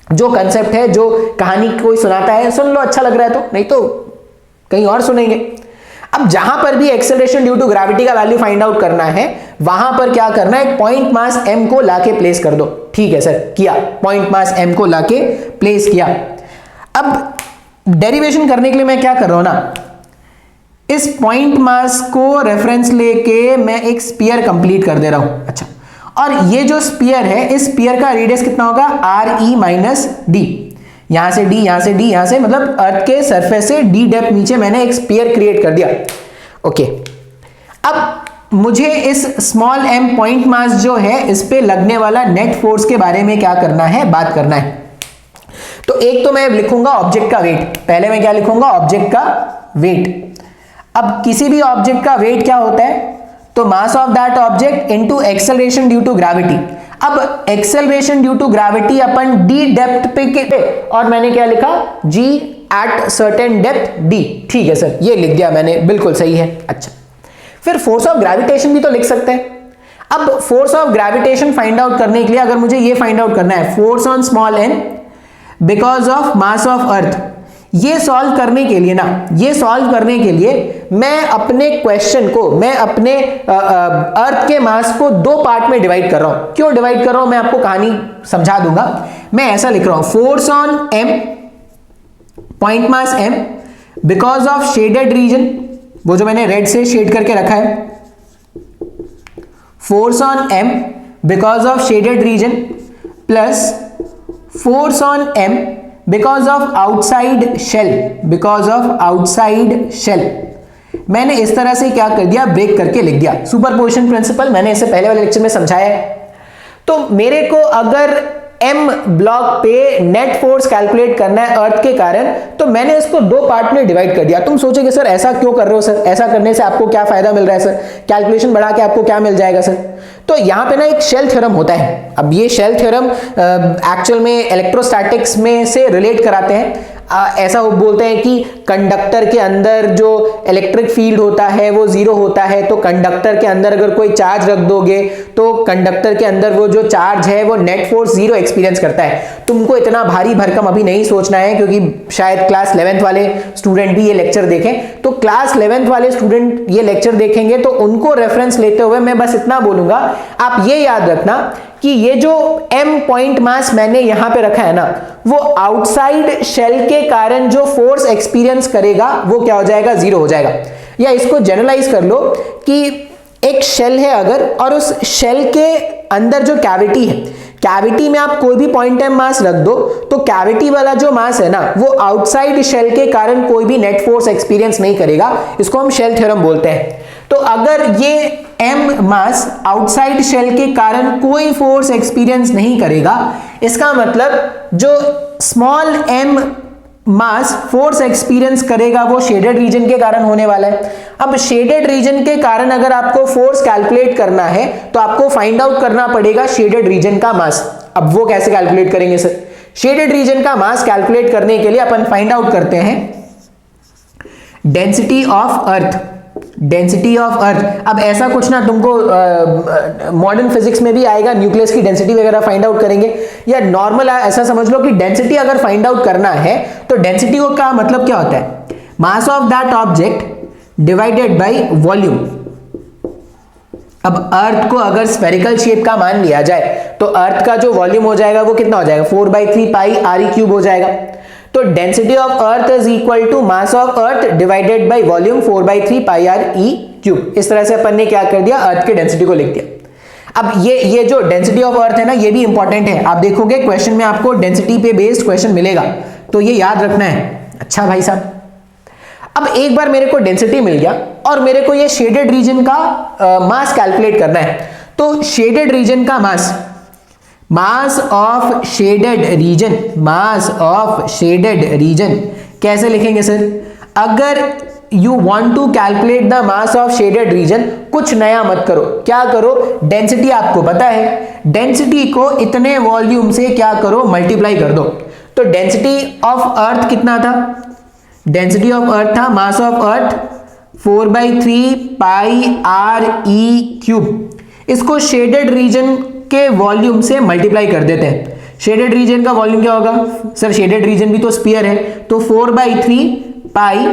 जो कंसेप्ट है, जो कहानी कोई सुनाता है सुन लो, अच्छा लग रहा है तो, नहीं तो कहीं और सुनेंगे। अब जहां पर भी एक्सेलरेशन ड्यू टू ग्रेविटी का वैल्यू फाइंड आउट करना है, वहां पर क्या करना है, पॉइंट मास m को लाके प्लेस कर दो। ठीक है सर, किया, पॉइंट मास m को लाके प्लेस किया। अब डेरिवेशन करने के लिए मैं क्या कर रहा हूं ना, इस पॉइंट मास को रेफरेंस लेके मैं एक स्फीयर कंप्लीट कर दे रहा हूं। अच्छा, और ये जो स्फीयर है, इस स्फीयर का रेडियस कितना होगा, RE माइनस D। यहां से D, यहां से D, यहां से, मतलब अर्थ के सरफेस से D डेप्थ नीचे मैंने एक स्फीयर क्रिएट कर दिया। ओके, अब मुझे इस स्मॉल m पॉइंट मास जो है इस पे लगने वाला नेट फोर्स के बारे में क्या करना है, बात करना है। तो एक तो मैं लिखूंगा ऑब्जेक्ट का वेट, पहले मैं क्या लिखूंगा, ऑब्जेक्ट का वेट। अब किसी भी ऑब्जेक्ट का वेट क्या होता है, तो mass of that object into acceleration due to gravity. अब एक्सेलरेशन ड्यू टू ग्रेविटी अपन d डेप्थ पे और मैंने क्या लिखा, g at certain depth d। ठीक है सर, ये लिख दिया मैंने, बिल्कुल सही है। अच्छा, फिर फोर्स ऑफ ग्रेविटेशन भी तो लिख सकते हैं। अब force of gravitation find out करने के लिए अगर मुझे ये फाइंड आउट करना है, force on small n because of mass of earth, ये सॉल्व करने के लिए ना, ये सॉल्व करने के लिए मैं अपने क्वेश्चन को, मैं अपने अर्थ के मास को दो पार्ट में डिवाइड कर रहा हूं। क्यों डिवाइड कर रहा हूं, मैं आपको कहानी समझा दूंगा। मैं ऐसा लिख रहा हूं, force on m point mass m because of shaded region, वो जो मैंने रेड से शेड करके रखा है, force on m because of shaded region plus force on m because of outside shell, because of outside shell. मैंने इस तरह से क्या कर दिया, ब्रेक करके लिख दिया। सुपरपोजिशन प्रिंसिपल मैंने इससे पहले वाले लेक्चर में समझाया है। तो मेरे को अगर m ब्लॉक पे नेट फोर्स कैलकुलेट करना है अर्थ के कारण, तो मैंने इसको दो पार्ट में डिवाइड कर दिया। तुम सोचोगे सर ऐसा क्यों कर रहे हो सर, ऐसा करने से आपको क्या फायदा मिल रहा है सर, कैलकुलेशन बढ़ा के आपको क्या मिल जाएगा सर। तो यहां पे ना एक शेल थ्योरम होता है। अब ये शेल थ्योरम एक्चुअल में इलेक्ट्रोस्टैटिक्स में से रिलेट कराते हैं। ऐसा वो बोलते हैं कि कंडक्टर के अंदर जो इलेक्ट्रिक फील्ड होता है वो जीरो होता है, तो कंडक्टर के अंदर अगर कोई चार्ज रख दोगे तो कंडक्टर के अंदर वो जो चार्ज है वो नेट फोर्स जीरो एक्सपीरियंस करता है। तुमको इतना भारी भरकम अभी नहीं सोचना है, क्योंकि शायद क्लास 11th वाले स्टूडेंट भी ये लेक्चर देखें। तो क्लास 11th वाले स्टूडेंट ये लेक्चर देखेंगे तो उनको रेफरेंस लेते हुए मैं बस इतना बोलूंगा, आप ये याद रखना कि ये जो m पॉइंट मास मैंने यहां पे रखा है ना, वो आउटसाइड शेल के कारण जो फोर्स एक्सपीरियंस करेगा वो क्या हो जाएगा, जीरो हो जाएगा। या इसको जनरलाइज कर लो कि एक शेल है अगर, और उस शेल के अंदर जो कैविटी है, कैविटी में आप कोई भी पॉइंट m मास रख दो तो कैविटी वाला जो मास है ना वो आउटसाइड शेल के कारण कोई भी नेट फोर्स एक्सपीरियंस नहीं करेगा। इसको हम शेल थ्योरम बोलते हैं। तो अगर ये m मास आउटसाइड शेल के कारण कोई फोर्स एक्सपीरियंस नहीं करेगा, इसका मतलब जो small m mass force experience करेगा वो शेडेड रीजन के कारण होने वाला है। अब शेडेड रीजन के कारण अगर आपको फोर्स कैलकुलेट करना है तो आपको फाइंड आउट करना पड़ेगा शेडेड रीजन का मास। अब वो कैसे कैलकुलेट करेंगे सर, शेडेड रीजन का मास कैलकुलेट करने के लिए अपन फाइंड आउट करते हैं density of earth, density of अर्थ। अब ऐसा कुछ ना तुमको मॉडर्न फिजिक्स में भी आएगा, न्यूक्लियस की डेंसिटी वगैरह फाइंड आउट करेंगे, या नॉर्मल ऐसा समझ लो कि डेंसिटी अगर फाइंड आउट करना है तो डेंसिटी का मतलब क्या होता है, mass of that object divided by volume. अब अर्थ को अगर स्फेरिकल शेप का मान लिया जाए तो अर्थ का जो वॉल्यूम हो जाएगा वो कितना हो जाएगा, 4/3 पाई RE क्यूब हो जाएगा। तो density of earth is equal to mass of earth divided by volume 4/3 pi RE cube. इस तरह से अपन ने क्या कर दिया, अर्थ के डेंसिटी को लिख दिया। अब ये जो डेंसिटी ऑफ अर्थ है ना, ये भी इंपॉर्टेंट है। आप देखोगे क्वेश्चन में आपको डेंसिटी पे बेस्ड क्वेश्चन मिलेगा, तो ये याद रखना है। अच्छा भाई साहब, अब एक बार मेरे को डेंसिटी मिल गया और मेरे को ये शेडेड रीजन का मास कैलकुलेट करना है। तो शेडेड रीजन का mass of shaded region, mass of shaded region कैसे लिखेंगे सर, अगर you want to calculate the mass of shaded region, कुछ नया मत करो। क्या करो, डेंसिटी आपको पता है, डेंसिटी को इतने वॉल्यूम से क्या करो, मल्टीप्लाई कर दो। तो डेंसिटी ऑफ अर्थ कितना था, डेंसिटी ऑफ अर्थ था मास of earth 4/3 pi RE cube. इसको शेडेड रीजन के वॉल्यूम से मल्टीप्लाई कर देते हैं। शेडेड रीजन का वॉल्यूम क्या होगा सर, शेडेड रीजन भी तो स्फीयर है, तो 4/3 पाई,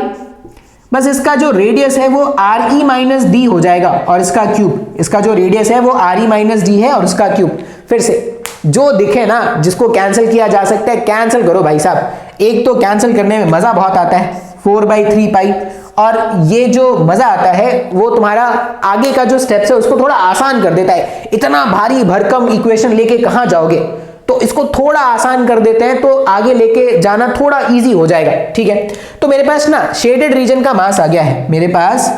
बस इसका जो रेडियस है वो RE माइनस D हो जाएगा और इसका क्यूब, इसका जो रेडियस है वो RE माइनस D है और इसका क्यूब। फिर से जो दिखे ना, जिसको कैंसिल किया जा सकता है कैंसिल करो भाई साहब। एक तो कैंसिल करने में मजा बहुत आता है, 4/3 पाई, और ये जो मजा आता है वो तुम्हारा आगे का जो स्टेप्स है उसको थोड़ा आसान कर देता है। इतना भारी भरकम इक्वेशन लेके कहां जाओगे, तो इसको थोड़ा आसान कर देते हैं तो आगे लेके जाना थोड़ा इजी हो जाएगा। ठीक है, तो मेरे पास ना शेडेड रीजन का मास आ गया है, मेरे पास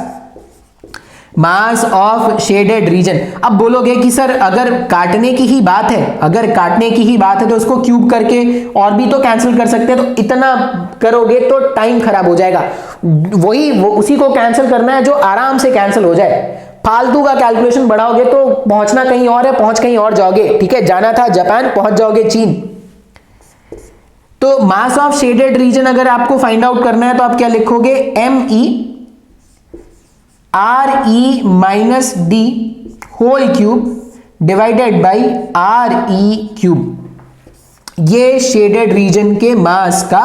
मास ऑफ शेडेड रीजन। अब बोलोगे कि सर अगर काटने की ही बात है, अगर काटने की ही बात है तो उसको क्यूब करके और भी तो कैंसिल कर सकते हैं, तो इतना करोगे तो टाइम खराब हो जाएगा। वो उसी को कैंसिल करना है जो आराम से कैंसिल हो जाए। फालतू का कैलकुलेशन बढ़ाओगे तो पहुंचना कहीं और है, पहुंच कहीं और जाओगे। ठीक है, जाना था जापान, पहुंच जाओगे चीन। तो मास ऑफ शेडेड रीजन अगर आपको फाइंड आउट करना है तो आप क्या लिखोगे, MERE minus d whole cube divided by RE cube. ये शेडेड रीजन के मास का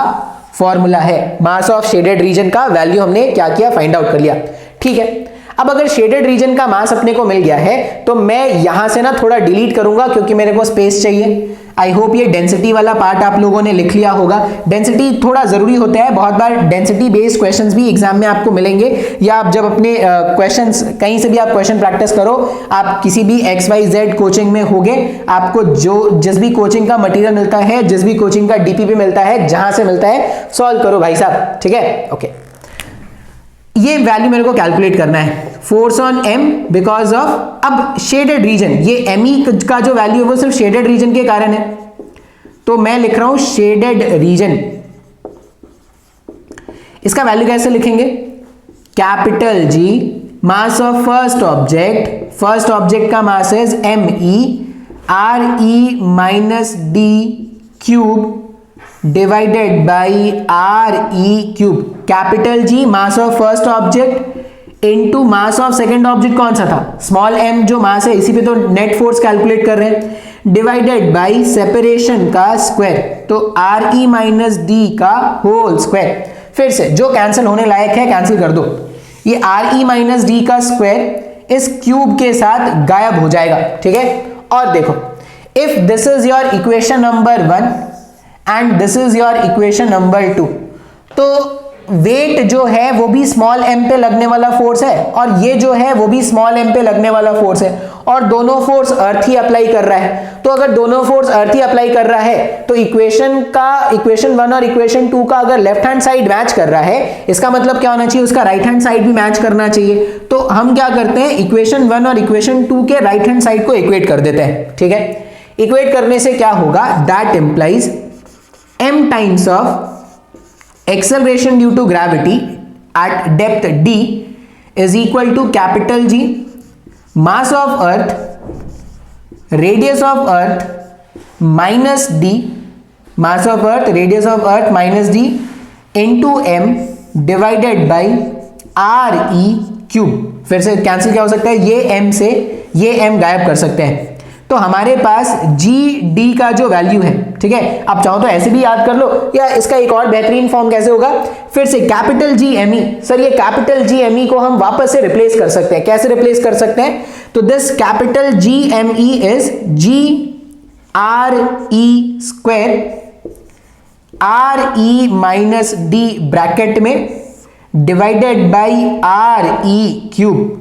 फॉर्मूला है। मास ऑफ शेडेड रीजन का वैल्यू हमने क्या किया, फाइंड आउट कर लिया। ठीक है, अब अगर शेडेड रीजन का मास अपने को मिल गया है तो मैं यहां से ना थोड़ा डिलीट करूंगा क्योंकि मेरे को स्पेस चाहिए। आई होप ये डेंसिटी वाला पार्ट आप लोगों ने लिख लिया होगा। डेंसिटी थोड़ा जरूरी होता है, बहुत बार डेंसिटी बेस्ड क्वेश्चंस भी एग्जाम में आपको मिलेंगे, या आप जब अपने क्वेश्चंस कहीं से भी आप क्वेश्चन प्रैक्टिस करो, आप किसी भी XYZ कोचिंग में होगे, आपको जिस भी कोचिंग का मटेरियल मिलता है, जिस भी कोचिंग का DPP मिलता है, जहां से मिलता है सॉल्व करो भाई साहब। ठीक है, ओके। ये वैल्यू मेरे को कैलकुलेट करना है, force on M because of, अब शेडेड रीजन, ये ME का जो वैल्यू है वो सिर्फ शेडेड रीजन के कारण है, तो मैं लिख रहा हूं शेडेड रीजन। इसका वैल्यू कैसे लिखेंगे, capital G mass of first object का मास है ME, RE minus D cube divided by RE cube. Capital G mass of first object into mass of second object कौन सा था, स्मॉल m जो मास है, इसी पे तो नेट फोर्स कैलकुलेट कर रहे हैं, डिवाइडेड बाई सेपरेशन का स्क्वायर, तो RE माइनस D का होल स्क्वायर। फिर से जो कैंसिल होने लायक है कैंसिल कर दो। ये RE माइनस D का स्क्वायर इस क्यूब के साथ गायब हो जाएगा। ठीक है, और देखो, if this is your equation number 1 and this is your equation number 2, तो वेट जो है वो भी स्मॉल m पे लगने वाला फोर्स है और ये जो है वो भी स्मॉल m पे लगने वाला फोर्स है, और दोनों फोर्स अर्थ ही अप्लाई कर रहा है। तो अगर दोनों फोर्स अर्थ ही अप्लाई कर रहा है तो इक्वेशन 1 और इक्वेशन 2 का अगर लेफ्ट हैंड साइड मैच कर रहा है, इसका मतलब क्या होना चाहिए, उसका राइट हैंड साइड भी मैच करना चाहिए। तो हम क्या करते हैं, इक्वेशन 1 और इक्वेशन 2 के राइट हैंड साइड को इक्वेट कर देते हैं। ठीक है, इक्वेट करने से क्या होगा, that implies m times of acceleration due to gravity at depth d is equal to capital G mass of earth radius of earth minus d mass of earth radius of earth minus d into m divided by RE cube। फिर से cancel क्या हो सकता है, ये m से ये m गायब कर सकते हैं, तो हमारे पास GD का जो वैल्यू है, ठीक है, आप चाहो तो ऐसे भी याद कर लो, या इसका एक और बेहतरीन फॉर्म कैसे होगा, फिर से कैपिटल GME। सर ये कैपिटल GME को हम वापस से रिप्लेस कर सकते हैं, कैसे रिप्लेस कर सकते हैं, तो this capital GME is GRE square RE minus D bracket में divided by RE cube.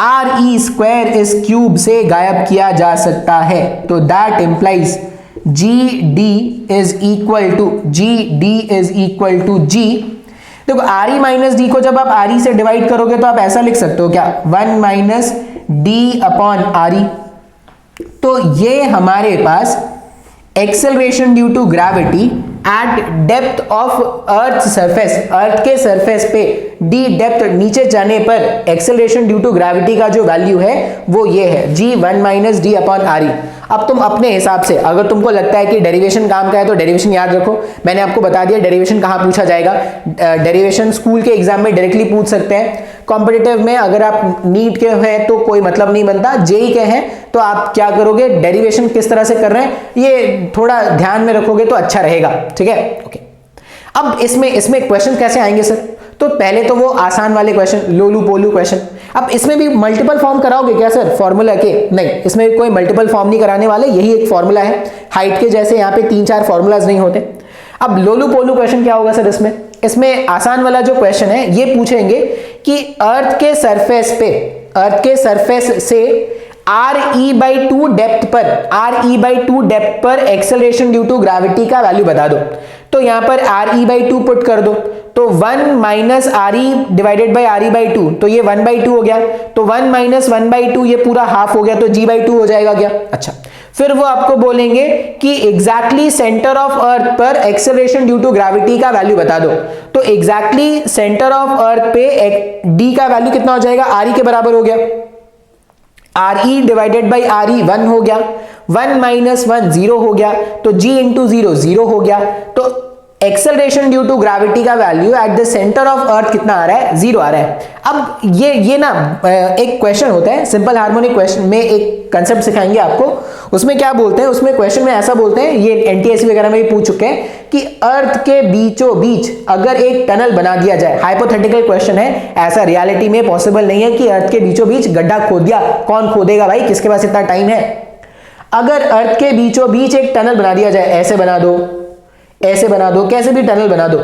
RE square इस क्यूब से गायब किया जा सकता है, तो that implies GD is equal to G। देखो RE माइनस D को जब आप RE से डिवाइड करोगे तो आप ऐसा लिख सकते हो क्या, 1 माइनस D अपॉन RE। तो ये हमारे पास acceleration due to gravity at depth of earth surface, अर्थ के सरफेस पे d डेप्थ नीचे जाने पर एक्सेलरेशन ड्यू टू ग्रेविटी का जो वैल्यू है वो ये है G1 minus D upon RE। अब तुम अपने हिसाब से, अगर तुमको लगता है कि डेरिवेशन काम का है तो डेरिवेशन याद रखो। मैंने आपको बता दिया डेरिवेशन कहाँ पूछा जाएगा, डेरिवेशन स्कूल के एग्जाम में डायरेक्टली पूछ सकते हैं, कॉम्पिटिटिव में अगर आप नीट के हैं तो कोई मतलब नहीं बनता, जेई के हैं तो आप क्या करोगे, डेरिवेशन किस तरह से कर रहे हैं ये थोड़ा ध्यान में रखोगे तो अच्छा रहेगा। ठीक है, ओके। अब इसमें क्वेश्चन कैसे आएंगे सर, तो पहले तो वो आसान वाले क्वेश्चन, लोलू पोलू क्वेश्चन। अब इसमें भी मल्टीपल फॉर्म कराओगे क्या सर फॉर्मूला के, नहीं, इसमें कोई मल्टीपल फॉर्म नहीं कराने वाले, यही एक फॉर्मूला है, हाइट के जैसे यहाँ पे 3-4 फॉर्मूलाज नहीं होते। अब लोलू पोलू क्वेश्चन क्या होगा सर, इसमें आसान वाला जो क्वेश्चन है ये पूछेंगे कि अर्थ के सरफेस से RE/2 डेप्थ पर एक्सेलरेशन ड्यू टू ग्रेविटी का वैल्यू बता दो। तो यहां पर RE/2 पुट कर दो, तो 1 minus RE divided by RE/2, तो ये 1/2 हो गया, तो 1 माइनस 1/2 ये पूरा हाफ हो गया, तो G/2 हो जाएगा क्या। अच्छा, फिर वो आपको बोलेंगे कि एग्जैक्टली सेंटर ऑफ अर्थ पर एक्सेलरेशन ड्यू टू ग्रेविटी का वैल्यू बता दो। तो एग्जैक्टली सेंटर ऑफ अर्थ पे D का वैल्यू कितना हो जाएगा, RE के बराबर हो गया, RE डिवाइडेड बाई RE 1 हो गया, 1 माइनस 1 0 हो गया, तो G इंटू 0 0 हो गया। तो एक्सेलरेशन ड्यू टू ग्रेविटी का value at the centre of earth कितना आ रहा है, 0 आ रहा है। अब ये ना एक क्वेश्चन होता है सिंपल हार्मोनिक क्वेश्चन में, एक कंसेप्ट सिखाएंगे आपको, उसमें क्या बोलते हैं, उसमें क्वेश्चन में ऐसा बोलते हैं, ये एनटीएससी वगैरह में भी पूछ चुके हैं कि अर्थ के बीचों बीच अगर एक टनल बना दिया जाए, हाइपोथेटिकल क्वेश्चन है, ऐसा रियलिटी में पॉसिबल नहीं है कि अर्थ के बीचों बीच गड्ढा खोद दिया, कौन खोदेगा भाई, किसके पास इतना टाइम है। अगर अर्थ के बीचों बीच एक टनल बना दिया जाए, ऐसे बना दो, ऐसे बना दो, कैसे भी टनल बना दो,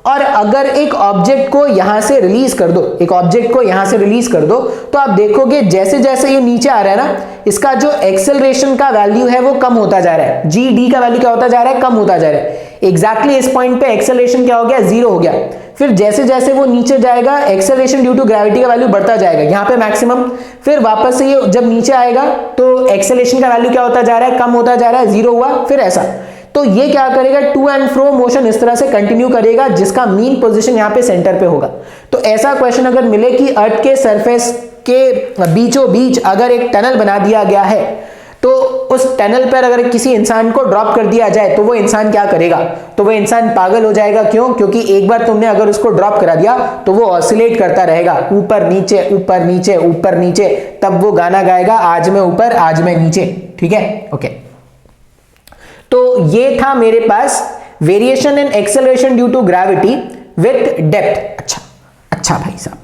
और अगर एक ऑब्जेक्ट को यहां से रिलीज कर दो, एक ऑब्जेक्ट को यहां से रिलीज कर दो, तो आप देखोगे जैसे जैसे ये नीचे आ रहा है ना, इसका जो एक्सेलरेशन का वैल्यू है वो कम होता जा रहा है, जी डी का वैल्यू क्या होता जा रहा है, कम होता जा रहा है। एग्जैक्टली इस पॉइंट पे एक्सेलरेशन क्या हो गया, 0 हो गया। फिर जैसे जैसे वो नीचे जाएगा एक्सेलरेशन ड्यू टू ग्रेविटी का वैल्यू बढ़ता जाएगा, यहाँ पे मैक्सिमम, फिर वापस से ये जब नीचे आएगा तो एक्सेलरेशन का वैल्यू क्या होता जा रहा है, कम होता जा रहा है, 0 हुआ, फिर ऐसा। तो ये क्या करेगा, टू एंड फ्रो मोशन इस तरह से कंटिन्यू करेगा, जिसका मीन पोजीशन यहाँ पे सेंटर पे होगा। तो ऐसा क्वेश्चन अगर मिले कि अर्थ के सरफेस के बीचों बीच अगर एक टनल बना दिया गया है, तो उस टनल पर अगर किसी इंसान को ड्रॉप कर दिया जाए तो वो इंसान क्या करेगा, तो वो इंसान पागल हो जाएगा। क्यों? क्योंकि एक बार तुमने अगर उसको ड्रॉप करा दिया तो वो ऑसिलेट करता रहेगा, ऊपर नीचे ऊपर नीचे ऊपर नीचे, तब वो गाना गाएगा, आज मैं ऊपर आज मैं नीचे। ठीक है, ओके। तो ये था मेरे पास variation in acceleration due to gravity with depth. अच्छा भाई साहब,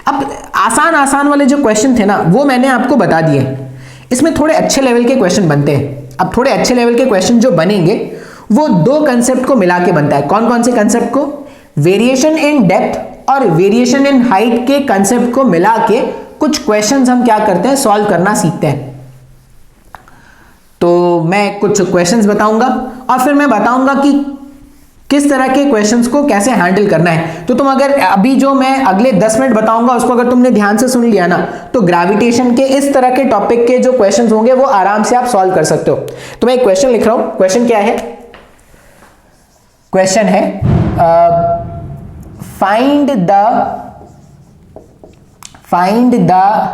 अब आसान आसान वाले जो क्वेश्चन थे ना वो मैंने आपको बता दिए, इसमें थोड़े अच्छे लेवल के क्वेश्चन बनते हैं। अब थोड़े अच्छे लेवल के क्वेश्चन जो बनेंगे वो दो कंसेप्ट को मिला के बनता है। कौन कौन से कंसेप्ट को? वेरिएशन इन डेप्थ और वेरिएशन इन हाइट के कंसेप्ट को मिला के कुछ क्वेश्चंस हम क्या करते हैं, सॉल्व करना सीखते हैं। तो मैं कुछ क्वेश्चंस बताऊंगा और फिर मैं बताऊंगा कि किस तरह के क्वेश्चंस को कैसे हैंडल करना है। तो तुम अगर अभी जो मैं अगले 10 मिनट बताऊंगा उसको अगर तुमने ध्यान से सुन लिया ना, तो ग्रेविटेशन के इस तरह के टॉपिक के जो क्वेश्चंस होंगे वो आराम से आप सॉल्व कर सकते हो। तो मैं एक क्वेश्चन लिख रहा हूं। क्वेश्चन क्या है? क्वेश्चन है find the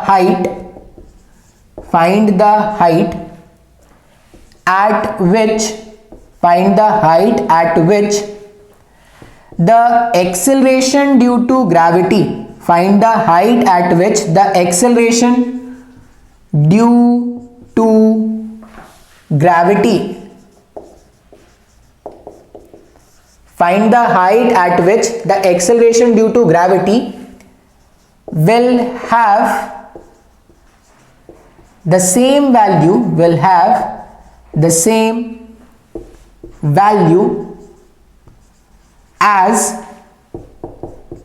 height at which the acceleration due to gravity, find the height at which the acceleration due to gravity, find the height at which the acceleration due to gravity will have the same value as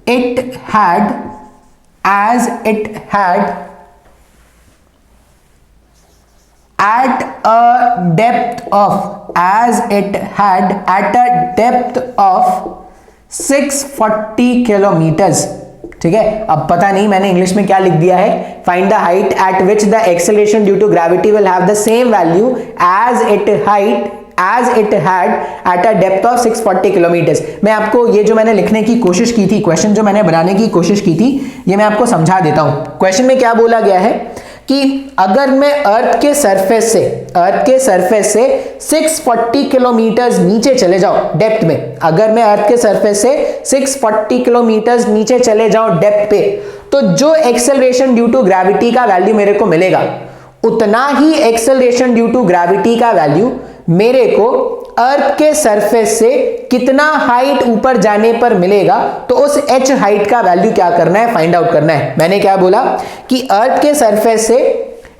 it had at a depth of 640 kilometres. ठीक है, अब पता नहीं मैंने English में क्या लिख दिया है। Find the height at which the acceleration due to gravity will have the same value as it had at a depth of 640 kilometres. मैं आपको ये जो मैंने लिखने की कोशिश की थी, क्वेश्चन जो मैंने बनाने की कोशिश की थी, ये मैं आपको समझा देता हूं। क्वेश्चन में क्या बोला गया है कि अगर मैं अर्थ के सरफेस से 640 किलोमीटर्स नीचे चले जाऊं डेप्थ में, अगर मैं अर्थ के सरफेस से 640 किलोमीटर्स नीचे चले जाऊं डेप्थ पे, तो जो एक्सेलरेशन ड्यू टू ग्रेविटी का वैल्यू मेरे को मिलेगा, उतना ही एक्सेलरेशन ड्यू टू ग्रेविटी का वैल्यू मेरे को अर्थ के सरफेस से कितना हाइट ऊपर जाने पर मिलेगा, तो उस h हाइट का वैल्यू क्या करना है, फाइंड आउट करना है। मैंने क्या बोला कि अर्थ के सरफेस से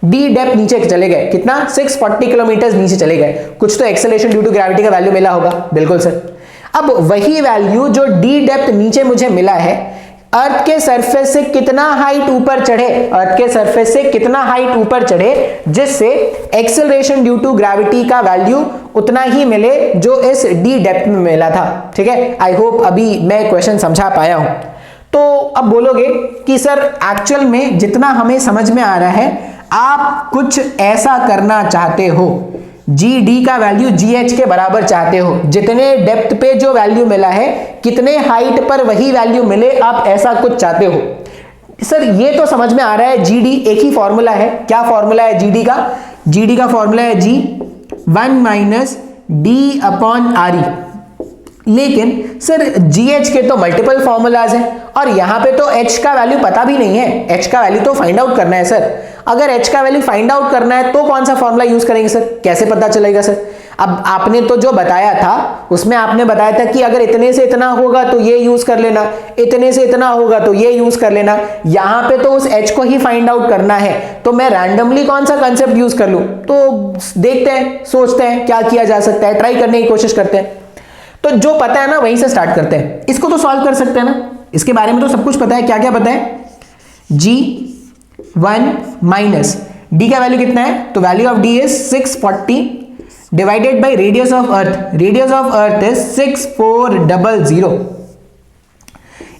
d डेप्थ नीचे चले गए, कितना 640 किलोमीटर नीचे चले गए, कुछ तो एक्सेलरेशन ड्यू टू ग्रेविटी का वैल्यू मिला होगा। बिल्कुल सर। अब वही वैल्यू जो d डेप्थ नीचे मुझे मिला है, अर्थ के सरफेस से कितना हाइट ऊपर चढ़े, अर्थ के सरफेस से कितना हाइट ऊपर चढ़े जिससे एक्सेलरेशन ड्यू टू ग्रेविटी का वैल्यू उतना ही मिले जो इस डी डेप्थ में मिला था। ठीक है, आई होप अभी मैं क्वेश्चन समझा पाया हूं। तो अब बोलोगे कि सर एक्चुअल में जितना हमें समझ में आ रहा है आप कुछ ऐसा करना चाहते हो, जी डी का वैल्यू जी एच के बराबर चाहते हो, जितने डेप्थ पे जो वैल्यू मिला है कितने हाइट पर वही वैल्यू मिले, आप ऐसा कुछ चाहते हो। सर ये तो समझ में आ रहा है, जी डी एक ही फॉर्मूला है। क्या फॉर्मूला है जी डी का? जी डी का फॉर्मूला है जी 1 माइनस डी अपॉन आर ई। लेकिन सर GH के तो मल्टीपल फॉर्मूलाज हैं और यहां पे तो H का वैल्यू पता भी नहीं है, H का वैल्यू तो फाइंड आउट करना है सर। अगर H का वैल्यू फाइंड आउट करना है तो कौन सा फॉर्मूला यूज करेंगे सर, कैसे पता चलेगा सर? अब आपने तो जो बताया था उसमें आपने बताया था कि अगर इतने से इतना होगा तो ये यूज कर लेना, इतने से इतना होगा तो ये यूज कर लेना। यहां पे तो उस H को ही फाइंड आउट करना है, तो मैं रैंडमली कौन सा कंसेप्ट यूज कर लूं? तो देखते हैं, सोचते हैं क्या किया जा सकता है, ट्राई करने की कोशिश करते हैं। तो जो पता है ना वहीं से स्टार्ट करते हैं। इसको तो सॉल्व कर सकते हैं ना, इसके बारे में तो सब कुछ पता है। क्या क्या पता है? G1 माइनस डी का वैल्यू कितना है? तो value of D is 640 divided by radius of earth, radius of earth is 6400।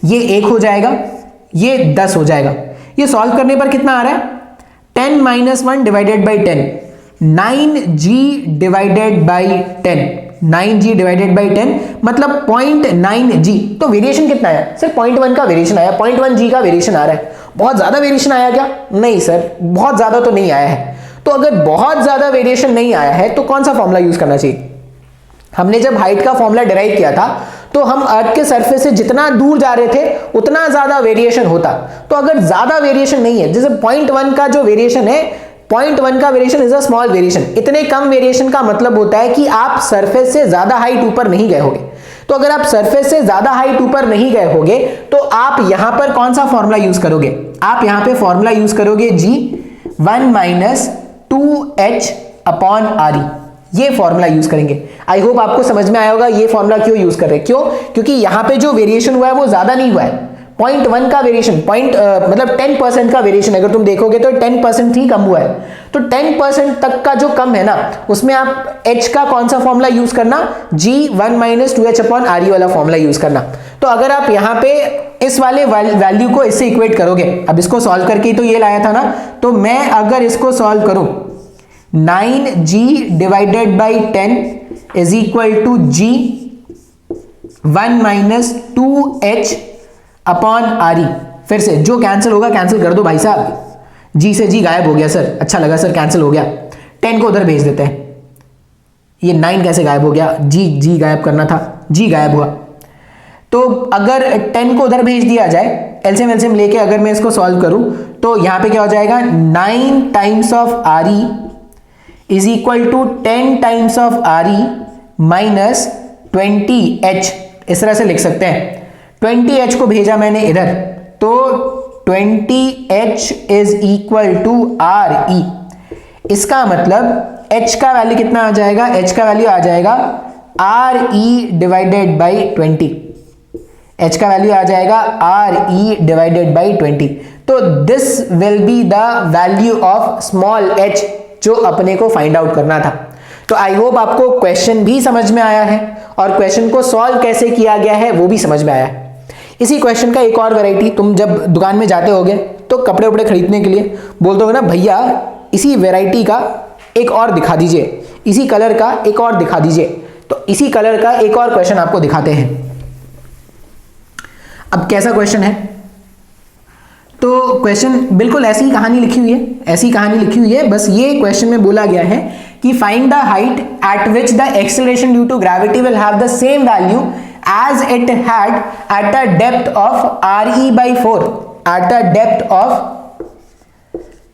ये 1 हो जाएगा, ये 10 हो जाएगा। ये सॉल्व करने पर कितना आ रहा है? 10 minus 1 divided by 10, 9G divided by 10, 9G divided by 10 मतलब 0.9G। तो वेरिएशन कितना आया सर? 0.1 का वेरिएशन आया, 0.1G का वेरिएशन आ रहा है। बहुत ज्यादा वेरिएशन आया क्या? नहीं सर, बहुत ज्यादा तो नहीं आया है। तो अगर बहुत ज्यादा वेरिएशन नहीं आया है तो कौन सा फॉर्मूला यूज करना चाहिए? हमने जब हाइट का फॉर्मूला डिराइव किया था तो हम अर्थ के सरफेस से जितना दूर जा रहे थे उतना ज्यादा वेरिएशन होता। तो अगर ज्यादा वेरिएशन नहीं है, जैसे 0.1 का जो वेरिएशन है, 0.1 का variation is a small variation. इतने कम वेरिएशन का मतलब होता है कि आप सरफेस से ज्यादा हाइट ऊपर नहीं गए होगे। तो अगर आप सरफेस से ज्यादा हाइट ऊपर नहीं गए होगे तो आप यहां पर कौन सा फॉर्मूला यूज करोगे? आप यहां पे फॉर्मूला यूज करोगे G1 minus 2H upon R ई, ये फॉर्मूला यूज करेंगे। आई होप आपको समझ में आया होगा ये फॉर्मूला क्यों यूज कर रहे हैं। क्यों? क्योंकि यहां पे जो वेरिएशन हुआ है वो ज्यादा नहीं हुआ है। 0.1 का वेरिएशन मतलब 10% का वेरिएशन अगर तुम देखोगे तो 10% ही कम हुआ है। तो 10% तक का जो कम है ना, उसमें आप H का कौन सा फॉर्मूला यूज करना? G1 minus 2H upon R ई वाला फॉर्मूला यूज करना। तो अगर आप यहाँ पे इस वाले वैल्यू को इससे इक्वेट करोगे, अब इसको सॉल्व करके तो ये लाया था ना, तो मैं अगर इसको सॉल्व करूं 9G divided by 10 is equal to G1 minus 2H upon R E. फिर से जो कैंसिल होगा कैंसिल कर दो भाई साहब, जी से जी गायब हो गया सर, अच्छा लगा सर कैंसिल हो गया। 10 को उधर भेज देते हैं। ये 9 कैसे गायब हो गया? जी गायब करना था, जी गायब हुआ। तो अगर 10 को उधर भेज दिया जाए, एलसीएम लेके अगर मैं इसको सॉल्व करूं तो यहां पे क्या हो जाएगा? 9 times of R E is equal to 10 times of R E minus 20H। इस तरह से लिख सकते हैं। 20H को भेजा मैंने इधर, तो 20H is equal to R E. इसका मतलब H का वैल्यू कितना आ जाएगा? H का वैल्यू आ जाएगा are E divided by 20। H का वैल्यू आ जाएगा आर ई डिवाइडेड बाई 20। तो this will be the value of small h जो अपने को फाइंड आउट करना था। तो आई होप आपको क्वेश्चन भी समझ में आया है और क्वेश्चन को सॉल्व कैसे किया गया है वो भी समझ में आया है। इसी क्वेश्चन का एक और वैरायटी, तुम जब दुकान में जाते होगे तो कपड़े उपड़े खरीदने के लिए बोलते होगे ना, भैया इसी वैरायटी का एक और दिखा दीजिए, इसी कलर का एक और दिखा दीजिए। तो इसी कलर का एक और क्वेश्चन आपको दिखाते हैं। अब कैसा क्वेश्चन है? तो क्वेश्चन बिल्कुल ऐसी ही कहानी लिखी हुई है, ऐसी कहानी लिखी हुई है। बस ये क्वेश्चन में बोला गया है कि find the height at which the acceleration due to gravity will have the same value as it had at a depth of RE by 4, at a depth of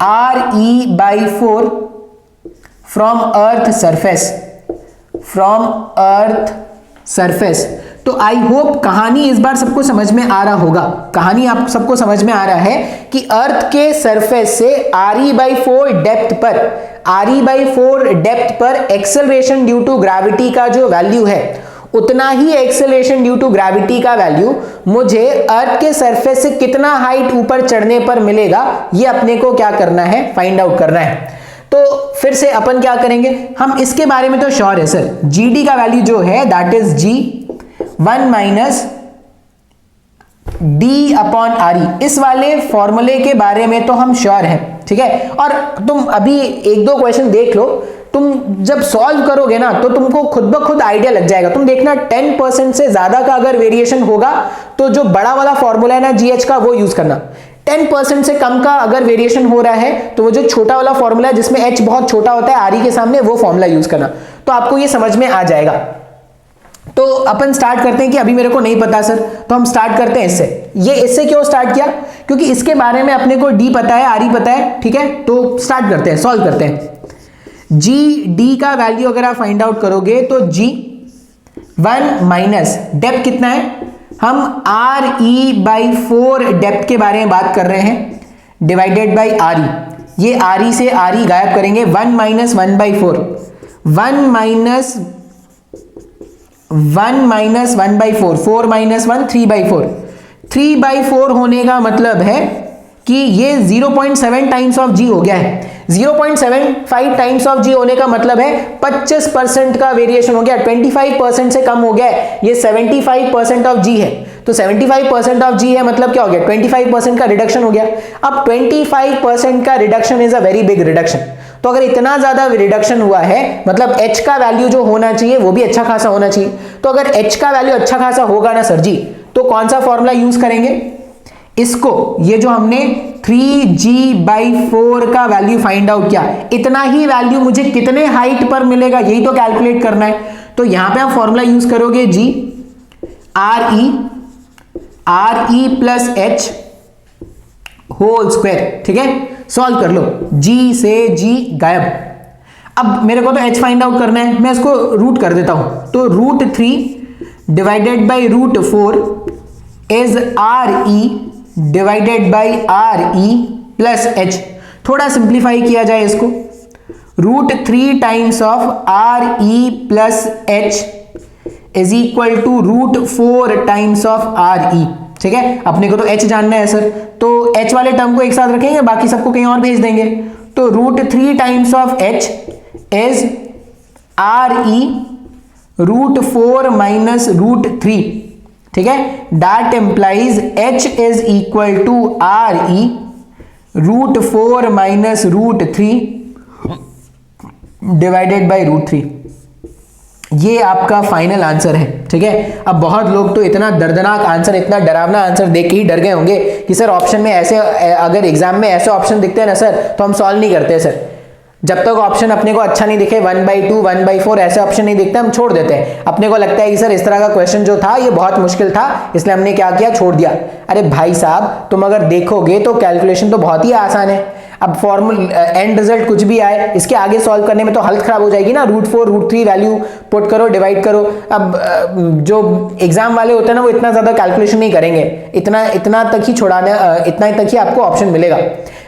RE by 4 from earth surface, from earth surface। तो I hope कहानी इस बार सबको समझ में आ रहा होगा। कहानी आप सबको समझ में आ रहा है कि अर्थ के सरफेस से RE by 4 डेप्थ पर, RE by 4 डेप्थ पर एक्सेलरेशन ड्यू टू ग्रेविटी का जो वैल्यू है उतना ही एक्सेलरेशन ड्यू टू ग्रेविटी का वैल्यू मुझे अर्थ के सरफेस से कितना हाइट ऊपर चढ़ने पर मिलेगा, ये अपने को क्या करना है, फाइंड आउट करना है। तो फिर से अपन क्या करेंगे, हम इसके बारे में तो श्योर है सर, जीडी का वैल्यू जो है that is g 1 minus d upon R E, इस वाले फॉर्मूले के बारे में तो हम श्योर हैं, ठीक है। और तुम अभी एक दो क्वेश्चन देख लो, तुम जब सॉल्व करोगे ना तो तुमको खुद ब खुद आइडिया लग जाएगा। तुम देखना 10% से ज्यादा का अगर वेरिएशन होगा तो जो बड़ा वाला फॉर्मूला है ना जीएच का, वो यूज करना। 10% से कम का अगर वेरिएशन हो रहा है तो वो जो छोटा वाला फॉर्मूला है जिसमें एच बहुत छोटा होता है आर ई के सामने, वो फॉर्मूला यूज करना, तो आपको ये समझ में आ जाएगा। तो अपन स्टार्ट करते हैं कि अभी मेरे को नहीं पता सर, तो हम स्टार्ट करते हैं इससे। ये इससे क्यों स्टार्ट किया, क्योंकि इसके बारे में अपने को डी पता है, आर ई पता है, ठीक है। तो स्टार्ट करते हैं, सॉल्व करते हैं। जी डी का वैल्यू अगर आप फाइंड आउट करोगे तो जी 1 माइनस डेप्थ कितना है, हम आर ई बाई 4 डेप्थ के बारे में बात कर रहे हैं, डिवाइडेड बाई आर ई। ये आर ई से आर ई गायब करेंगे, 1 minus 1 by 4, 1 minus 1 minus 1 by 4, 4 minus 1 3 by 4, 3 by 4 होने का मतलब है कि ये 0.7 टाइम्स ऑफ जी हो गया है। 0.75 टाइम्स ऑफ जी होने का मतलब है 25% का वेरिएशन हो गया, 25% से कम हो गया है, ये 75% ऑफ जी है। तो 75% ऑफ जी है मतलब क्या हो गया, 25% का रिडक्शन हो गया। अब 25% का reduction is a very big reduction. तो अगर इतना ज्यादा रिडक्शन हुआ है मतलब h का वैल्यू जो होना चाहिए वो भी अच्छा खासा होना चाहिए। तो अगर h का वैल्यू अच्छा खासा होगा ना सर जी, तो कौन सा फॉर्मूला यूज करेंगे, इसको, ये जो हमने 3g/4 का वैल्यू फाइंड आउट किया, इतना ही वैल्यू मुझे कितने हाइट पर मिलेगा यही तो कैलकुलेट करना है। तो यहां पे आप फॉर्मूला यूज करोगे G R E plus H whole square, ठीक है। सॉल्व कर लो, g से g गायब। अब मेरे को तो h फाइंड आउट करना है, मैं इसको रूट कर देता हूं, तो √3 divided by √4 is R E divided by R E plus h. थोड़ा सिंप्लीफाई किया जाए इसको, √3 times of R E plus h is equal to √4 times of R E, ठीक है। अपने को तो h जानना है सर, तो h वाले टर्म को एक साथ रखेंगे, बाकी सबको कहीं और भेज देंगे। तो √3 times of h is R E √4 minus √3, ठीक है। That implies h is equal to R E √4 minus √3 divided by √3। ये आपका फाइनल आंसर है, ठीक है। अब बहुत लोग तो इतना दर्दनाक आंसर, इतना डरावना आंसर देख के ही डर गए होंगे कि सर ऑप्शन में ऐसे, अगर एग्जाम में ऐसे ऑप्शन दिखते हैं ना सर तो हम सॉल्व नहीं करते सर। जब तक ऑप्शन अपने को अच्छा नहीं दिखे, 1/2 1/4 ऐसे ऑप्शन नहीं दिखते, हम छोड़ देते हैं। अपने को लगता है कि सर इस तरह का क्वेश्चन जो था ये बहुत मुश्किल था, इसलिए हमने क्या किया, छोड़ दिया। अरे भाई साहब, तुम अगर देखोगे तो कैलकुलेशन तो बहुत ही आसान है। अब फॉर्मूला एंड रिजल्ट कुछ भी आए, इसके आगे सॉल्व करने में तो हालत खराब हो जाएगी ना। √4 √3 वैल्यू पुट करो, डिवाइड करो। अब जो एग्जाम वाले होते हैं ना वो इतना ज्यादा कैलकुलेशन नहीं करेंगे, इतना तक ही छोड़ाना, इतना तक ही आपको ऑप्शन मिलेगा।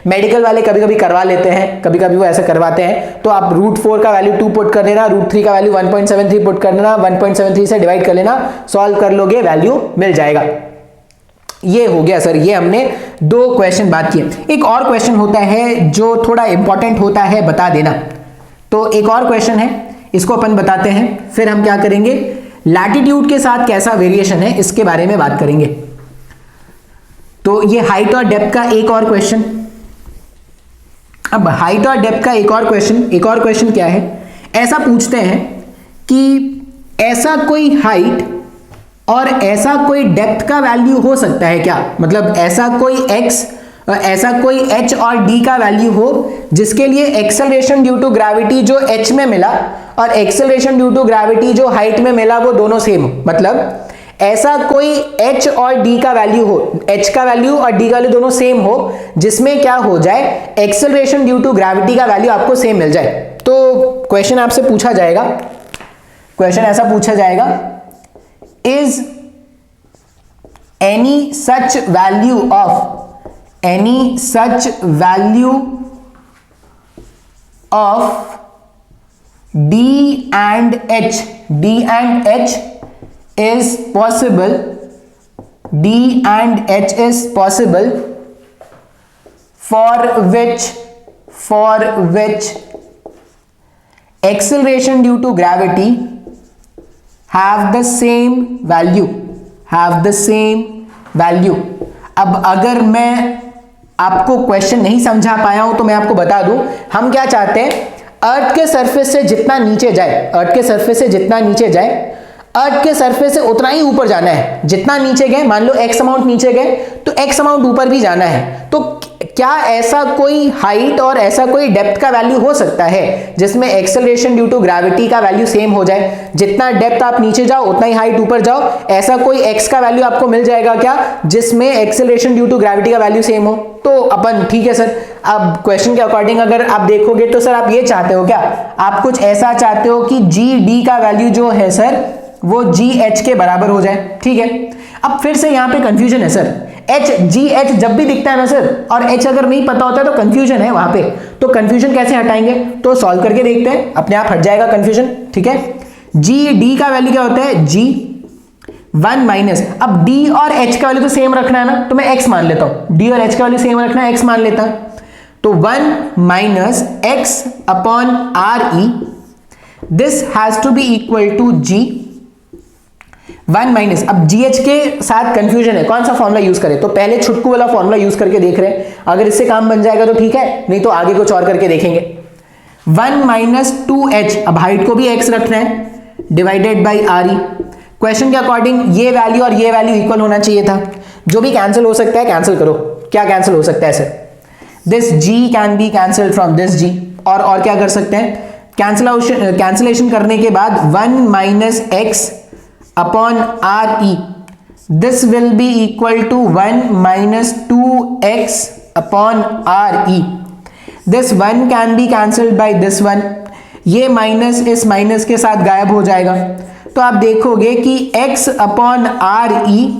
मेडिकल वाले कभी कभी करवा लेते हैं, कभी कभी वो ऐसा करवाते हैं। तो आप √4 का वैल्यू 2 पुट कर देना, √3 का वैल्यू 1.73 पुट कर देना, 1.73 से डिवाइड कर लेना, सॉल्व कर लोगे, वैल्यू मिल जाएगा। ये हो गया सर, ये हमने 2 क्वेश्चन बात किए। एक और क्वेश्चन होता है जो थोड़ा इंपॉर्टेंट होता है, बता देना। तो एक और क्वेश्चन है, इसको अपन बताते हैं, फिर हम क्या करेंगे, लैटिट्यूड के साथ कैसा वेरिएशन है इसके बारे में बात करेंगे। तो ये हाइट और डेप्थ का एक और क्वेश्चन। अब हाइट और डेप्थ का एक और क्वेश्चन क्या है, ऐसा पूछते हैं कि ऐसा कोई हाइट और ऐसा कोई डेप्थ का वैल्यू हो सकता है क्या, मतलब ऐसा कोई h और d का वैल्यू हो जिसके लिए एक्सेलरेशन ड्यू टू ग्रेविटी जो h में मिला और एक्सेलरेशन ड्यू टू ग्रेविटी जो हाइट में मिला वो दोनों सेम हो। मतलब ऐसा कोई h और d का वैल्यू हो, h का वैल्यू और d का वैल्यू दोनों सेम हो, जिसमें क्या हो जाए, एक्सेलरेशन ड्यू टू ग्रेविटी का वैल्यू आपको सेम मिल जाए। तो क्वेश्चन आपसे पूछा जाएगा, क्वेश्चन ऐसा पूछा जाएगा, is any such value of d and h is possible, D and H is possible, for which acceleration due to gravity have the same value. अब अगर मैं आपको क्वेश्चन नहीं समझा पाया हूं तो मैं आपको बता दूं, हम क्या चाहते हैं, अर्थ के सरफेस से जितना नीचे जाए, अर्थ के सरफेस से उतना ही ऊपर जाना है। जितना नीचे गए, मान लो x अमाउंट नीचे गए तो x अमाउंट ऊपर भी जाना है। तो क्या ऐसा कोई हाइट और ऐसा कोई डेप्थ का वैल्यू हो सकता है जिसमें एक्सेलरेशन ड्यू टू ग्रेविटी का वैल्यू सेम हो जाए? जितना डेप्थ आप नीचे जाओ उतना ही हाइट ऊपर जाओ, ऐसा कोई x का वैल्यू आपको मिल जाएगा क्या जिसमें एक्सेलरेशन ड्यू टू ग्रेविटी का वैल्यू सेम हो? तो अपन ठीक है सर, अब क्वेश्चन के अकॉर्डिंग अगर आप देखोगे तो सर आप ये चाहते हो क्या, आप कुछ ऐसा चाहते हो कि जी डी का वैल्यू जो है सर वो जी एच के बराबर हो जाए। ठीक है, अब फिर से यहां पे कंफ्यूजन है सर, एच जी एच जब भी दिखता है ना सर, और एच अगर नहीं पता होता है तो कंफ्यूजन है वहां पे। तो कंफ्यूजन कैसे हटाएंगे, तो सॉल्व करके देखते हैं, अपने आप हट जाएगा कंफ्यूजन। ठीक है, जी डी का वैल्यू क्या होता है, जी 1 माइनस, अब डी और एच का वैल्यू तो सेम रखना है ना, तो मैं एक्स मान लेता हूं, डी और एच का वैल्यू सेम रखना है, एक्स मान लेता हूं। तो 1 minus x upon R E, this has to be equal to g 1 minus, अब GH के साथ कंफ्यूजन है, कौन सा फॉर्मूला यूज करें, तो पहले छुटकू वाला फॉर्मूला यूज करके देख रहे हैं, अगर इससे काम बन जाएगा तो ठीक है, नहीं तो आगे कुछ और करके देखेंगे। 1 माइनस 2h, अब हाइट को भी x रखना है, divided by R E. Question के अकॉर्डिंग ये वैल्यू और ये वैल्यू इक्वल होना चाहिए था, जो भी कैंसिल हो सकता है कैंसिल करो। क्या कैंसिल हो सकता है sir, this g can be cancelled from this g, और क्या कर सकते हैं, कैंसिलेशन करने के बाद 1 minus x upon RE, this will be equal to 1 minus 2x upon RE. This 1 can be cancelled by this 1, ये माइनस इस माइनस के साथ गायब हो जाएगा। तो आप देखोगे कि x upon RE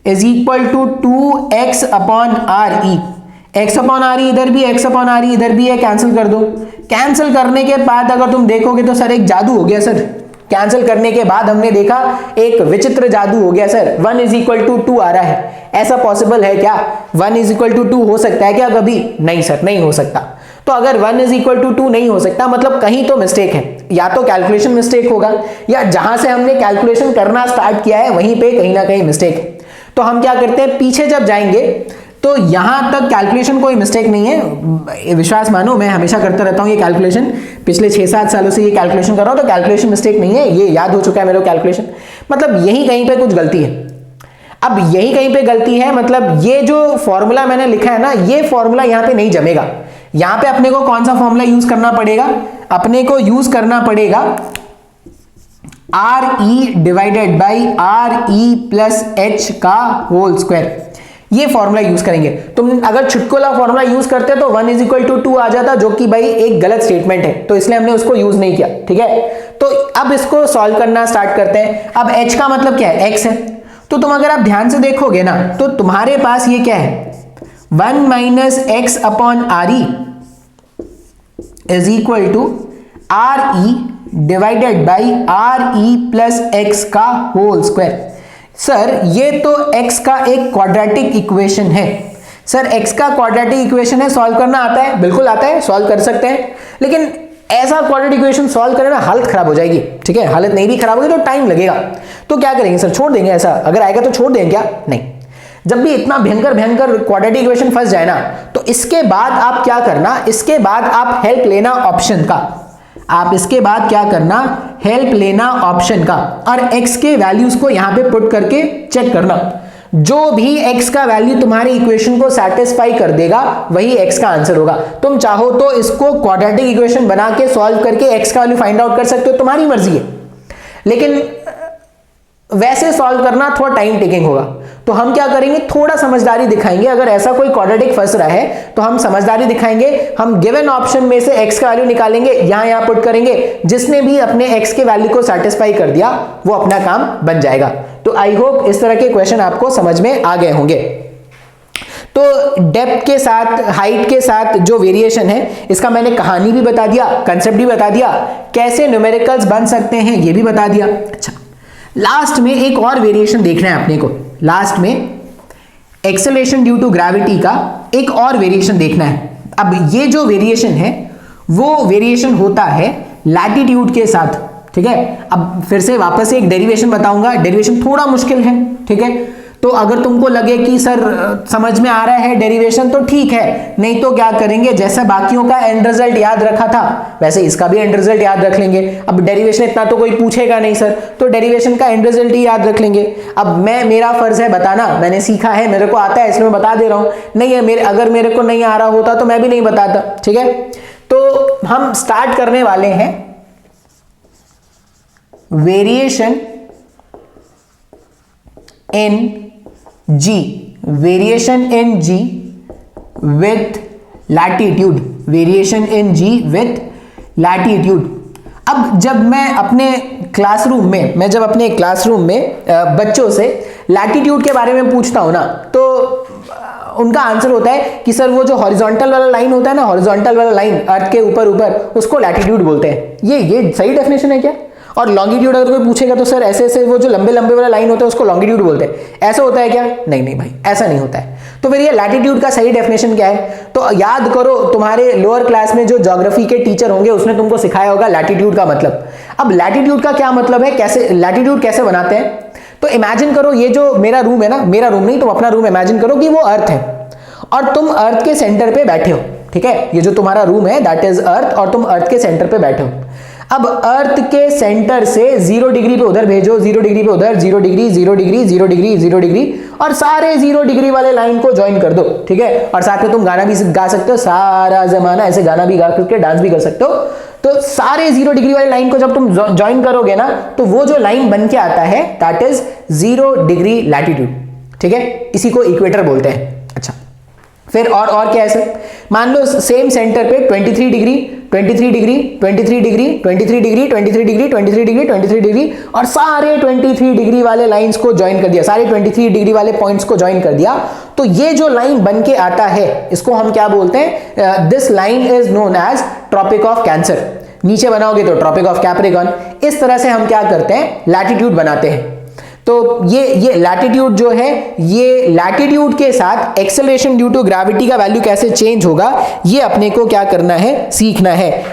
is equal to 2x upon RE, x upon RE इधर भी, x upon RE इधर भी है, कैंसिल कर दो। कैंसिल करने के बाद अगर तुम देखोगे तो सर एक जादू हो गया सर, कैंसिल करने के बाद हमने देखा एक विचित्र जादू हो गया सर, 1 इज इक्वल टू 2 आ रहा है। ऐसा पॉसिबल है क्या, 1 इज इक्वल टू 2 हो सकता है क्या कभी? नहीं सर, नहीं हो सकता। तो अगर 1 इज इक्वल टू 2 नहीं हो सकता, मतलब कहीं तो मिस्टेक है, या तो कैलकुलेशन मिस्टेक होगा, या जहां से हमने कैलकुलेशन करना स्टार्ट किया है वहीं पे कहीं ना कहीं मिस्टेक है। तो हम क्या करते हैं, पीछे जब जाएंगे तो यहां तक कैलकुलेशन कोई मिस्टेक नहीं है, विश्वास मानो, मैं हमेशा करता रहता हूं ये कैलकुलेशन, पिछले 6-7 सालों से ये कैलकुलेशन कर रहा हूं, तो कैलकुलेशन मिस्टेक नहीं है, ये याद हो चुका है मेरे को कैलकुलेशन। मतलब यही कहीं पे कुछ गलती है, अब यही कहीं पे गलती है, मतलब ये जो फॉर्मूला मैंने लिखा है ना, ये फॉर्मूला यहां पे नहीं जमेगा। यहां पे अपने को कौन सा फॉर्मूला यूज करना पड़ेगा, अपने को यूज करना पड़ेगा are E divided by R E plus H का होल स्क्वायर, ये फॉर्मूला यूज करेंगे। तुम अगर छुटकुला फॉर्मूला यूज करते तो 1 इज इक्वल टू 2 आ जाता, जो कि भाई एक गलत स्टेटमेंट है, तो इसलिए हमने उसको यूज नहीं किया। ठीक है, तो अब इसको सॉल्व करना स्टार्ट करते हैं। अब h का मतलब क्या है, x है, तो तुम अगर आप ध्यान से देखोगे ना तो तुम्हारे पास ये क्या है, 1 minus x upon R E is equal to R E divided by R E plus x का होल स्क्वायर। सर ये तो x का एक क्वाड्रेटिक इक्वेशन है, सर x का क्वाड्रेटिक इक्वेशन है, सॉल्व करना आता है, बिल्कुल आता है, सॉल्व कर सकते हैं, लेकिन ऐसा क्वाड्रेटिक इक्वेशन सॉल्व करने में हालत खराब हो जाएगी। ठीक है, हालत नहीं भी खराब होगी तो टाइम लगेगा, तो क्या करेंगे सर, छोड़ देंगे, ऐसा अगर आएगा तो छोड़ देंगे क्या? नहीं, जब भी इतना भयंकर क्वाड्रेटिक इक्वेशन फंस जाए ना, तो इसके बाद आप क्या करना, इसके बाद आप हेल्प लेना ऑप्शन का, आप इसके बाद क्या करना, हेल्प लेना ऑप्शन का, और x के वैल्यूज को यहां पे पुट करके चेक करना, जो भी x का वैल्यू तुम्हारे इक्वेशन को सेटिस्फाई कर देगा वही x का आंसर होगा। तुम चाहो तो इसको क्वाड्रेटिक इक्वेशन बना के सॉल्व करके x का वैल्यू फाइंड आउट कर सकते हो, तुम्हारी मर्जी है, लेकिन वैसे सॉल्व करना थोड़ा टाइम टेकिंग होगा। तो हम क्या करेंगे, थोड़ा समझदारी दिखाएंगे, अगर ऐसा कोई क्वाड्रेटिक फंस रहा है तो हम समझदारी दिखाएंगे, हम गिवन ऑप्शन में से x का वैल्यू निकालेंगे, यहां पुट करेंगे, जिसने भी अपने x के वैल्यू को सेटिस्फाई कर दिया वो अपना काम बन जाएगा। तो आई होप इस तरह के क्वेश्चन आपको समझ में आ गए होंगे। तो डेप्थ के साथ, हाइट के साथ जो वेरिएशन है, इसका मैंने कहानी भी बता दिया, कंसेप्ट भी बता दिया, कैसे न्यूमेरिकल्स बन सकते हैं ये भी बता दिया। अच्छा, लास्ट में एक और वेरिएशन देखना है अपने को, लास्ट में एक्सेलरेशन ड्यू टू ग्रेविटी का एक और वेरिएशन देखना है। अब ये जो वेरिएशन है वो वेरिएशन होता है लैटिट्यूड के साथ, ठीक है। अब फिर से वापस से एक डेरिवेशन बताऊंगा, डेरिवेशन थोड़ा मुश्किल है, ठीक है। तो अगर तुमको लगे कि सर समझ में आ रहा है डेरिवेशन तो ठीक है, नहीं तो क्या करेंगे, जैसे बाकियों का एंड रिजल्ट याद रखा था वैसे इसका भी एंड रिजल्ट याद रख लेंगे। अब डेरिवेशन इतना तो कोई पूछेगा नहीं सर, तो डेरिवेशन का एंड रिजल्ट ही याद रख लेंगे। अब मेरा फर्ज है बताना, मैंने सीखा है, मेरे को आता है इसलिए मैं बता दे रहा हूं, नहीं है अगर मेरे को नहीं आ रहा होता तो मैं भी नहीं बताता, ठीक है। तो हम स्टार्ट करने वाले हैं variation in G, variation in G with latitude, variation in G with latitude. अब जब मैं अपने क्लासरूम में बच्चों से लैटिट्यूड के बारे में पूछता हूं ना, तो उनका आंसर होता है कि सर वो जो हॉरिजॉन्टल वाला लाइन होता है ना, हॉरिजॉन्टल वाला लाइन अर्थ के ऊपर उसको लैटिट्यूड बोलते हैं। ये सही डेफिनेशन है क्या? और लॉन्गिट्यूड अगर कोई पूछेगा तो सर ऐसे वो जो लंबे लंबे वाला लाइन होता है उसको लॉन्गिट्यूड बोलते हैं, ऐसा होता है क्या? नहीं भाई, ऐसा नहीं होता है। तो फिर ये लैटिट्यूड का सही डेफिनेशन क्या है? तो याद करो, तुम्हारे लोअर क्लास में जो ज्योग्राफी के टीचर होंगे उसने तुमको सिखाया होगा लैटिट्यूड का मतलब। अब लैटिट्यूड का क्या मतलब है, कैसे लैटिट्यूड कैसे बनाते हैं? तो इमेजिन करो ये जो मेरा रूम है ना, मेरा रूम नहीं, तुम अपना रूम इमेजिन करो कि वो अर्थ है और तुम अर्थ के सेंटर पे बैठे हो, ठीक है। ये जो तुम्हारा रूम है दैट इज अर्थ और तुम अर्थ के सेंटर पे बैठे हो। अब अर्थ के सेंटर से 0 डिग्री पे उधर भेजो, 0 डिग्री पे उधर, 0 डिग्री 0 डिग्री 0 डिग्री 0 डिग्री और सारे 0 डिग्री वाले लाइन को ज्वाइन कर दो, ठीक है। और साथ में तुम गाना भी गा सकते हो, सारा जमाना, ऐसे गाना भी गा करके डांस भी कर सकते हो। तो सारे 0 डिग्री वाले लाइन को जब तुम ज्वाइन करोगे ना, तो वो जो लाइन बन के आता है दैट इज 0 डिग्री लैटिट्यूड, ठीक है। इसी को इक्वेटर बोलते हैं। अच्छा, फिर और क्या है सर? मान लो सेम सेंटर पे 23 degree 23 degree 23 degree 23 degree 23 degree 23 degree 23 degree और सारे 23 डिग्री वाले लाइंस को ज्वाइन कर दिया, सारे 23 डिग्री वाले पॉइंट्स को ज्वाइन कर दिया। तो ये जो लाइन बन के आता है इसको हम क्या बोलते हैं? This line is known as tropic of cancer. नीचे बनाओगे तो ट्रॉपिक ऑफ कैप्रिकॉर्न। इस तरह से हम क्या करते हैं? लैटिट्यूड बनाते हैं। तो ये लैटिट्यूड जो है, ये लैटिट्यूड के साथ एक्सेलरेशन ड्यू टू ग्रेविटी का वैल्यू कैसे चेंज होगा ये अपने को क्या करना है? सीखना है।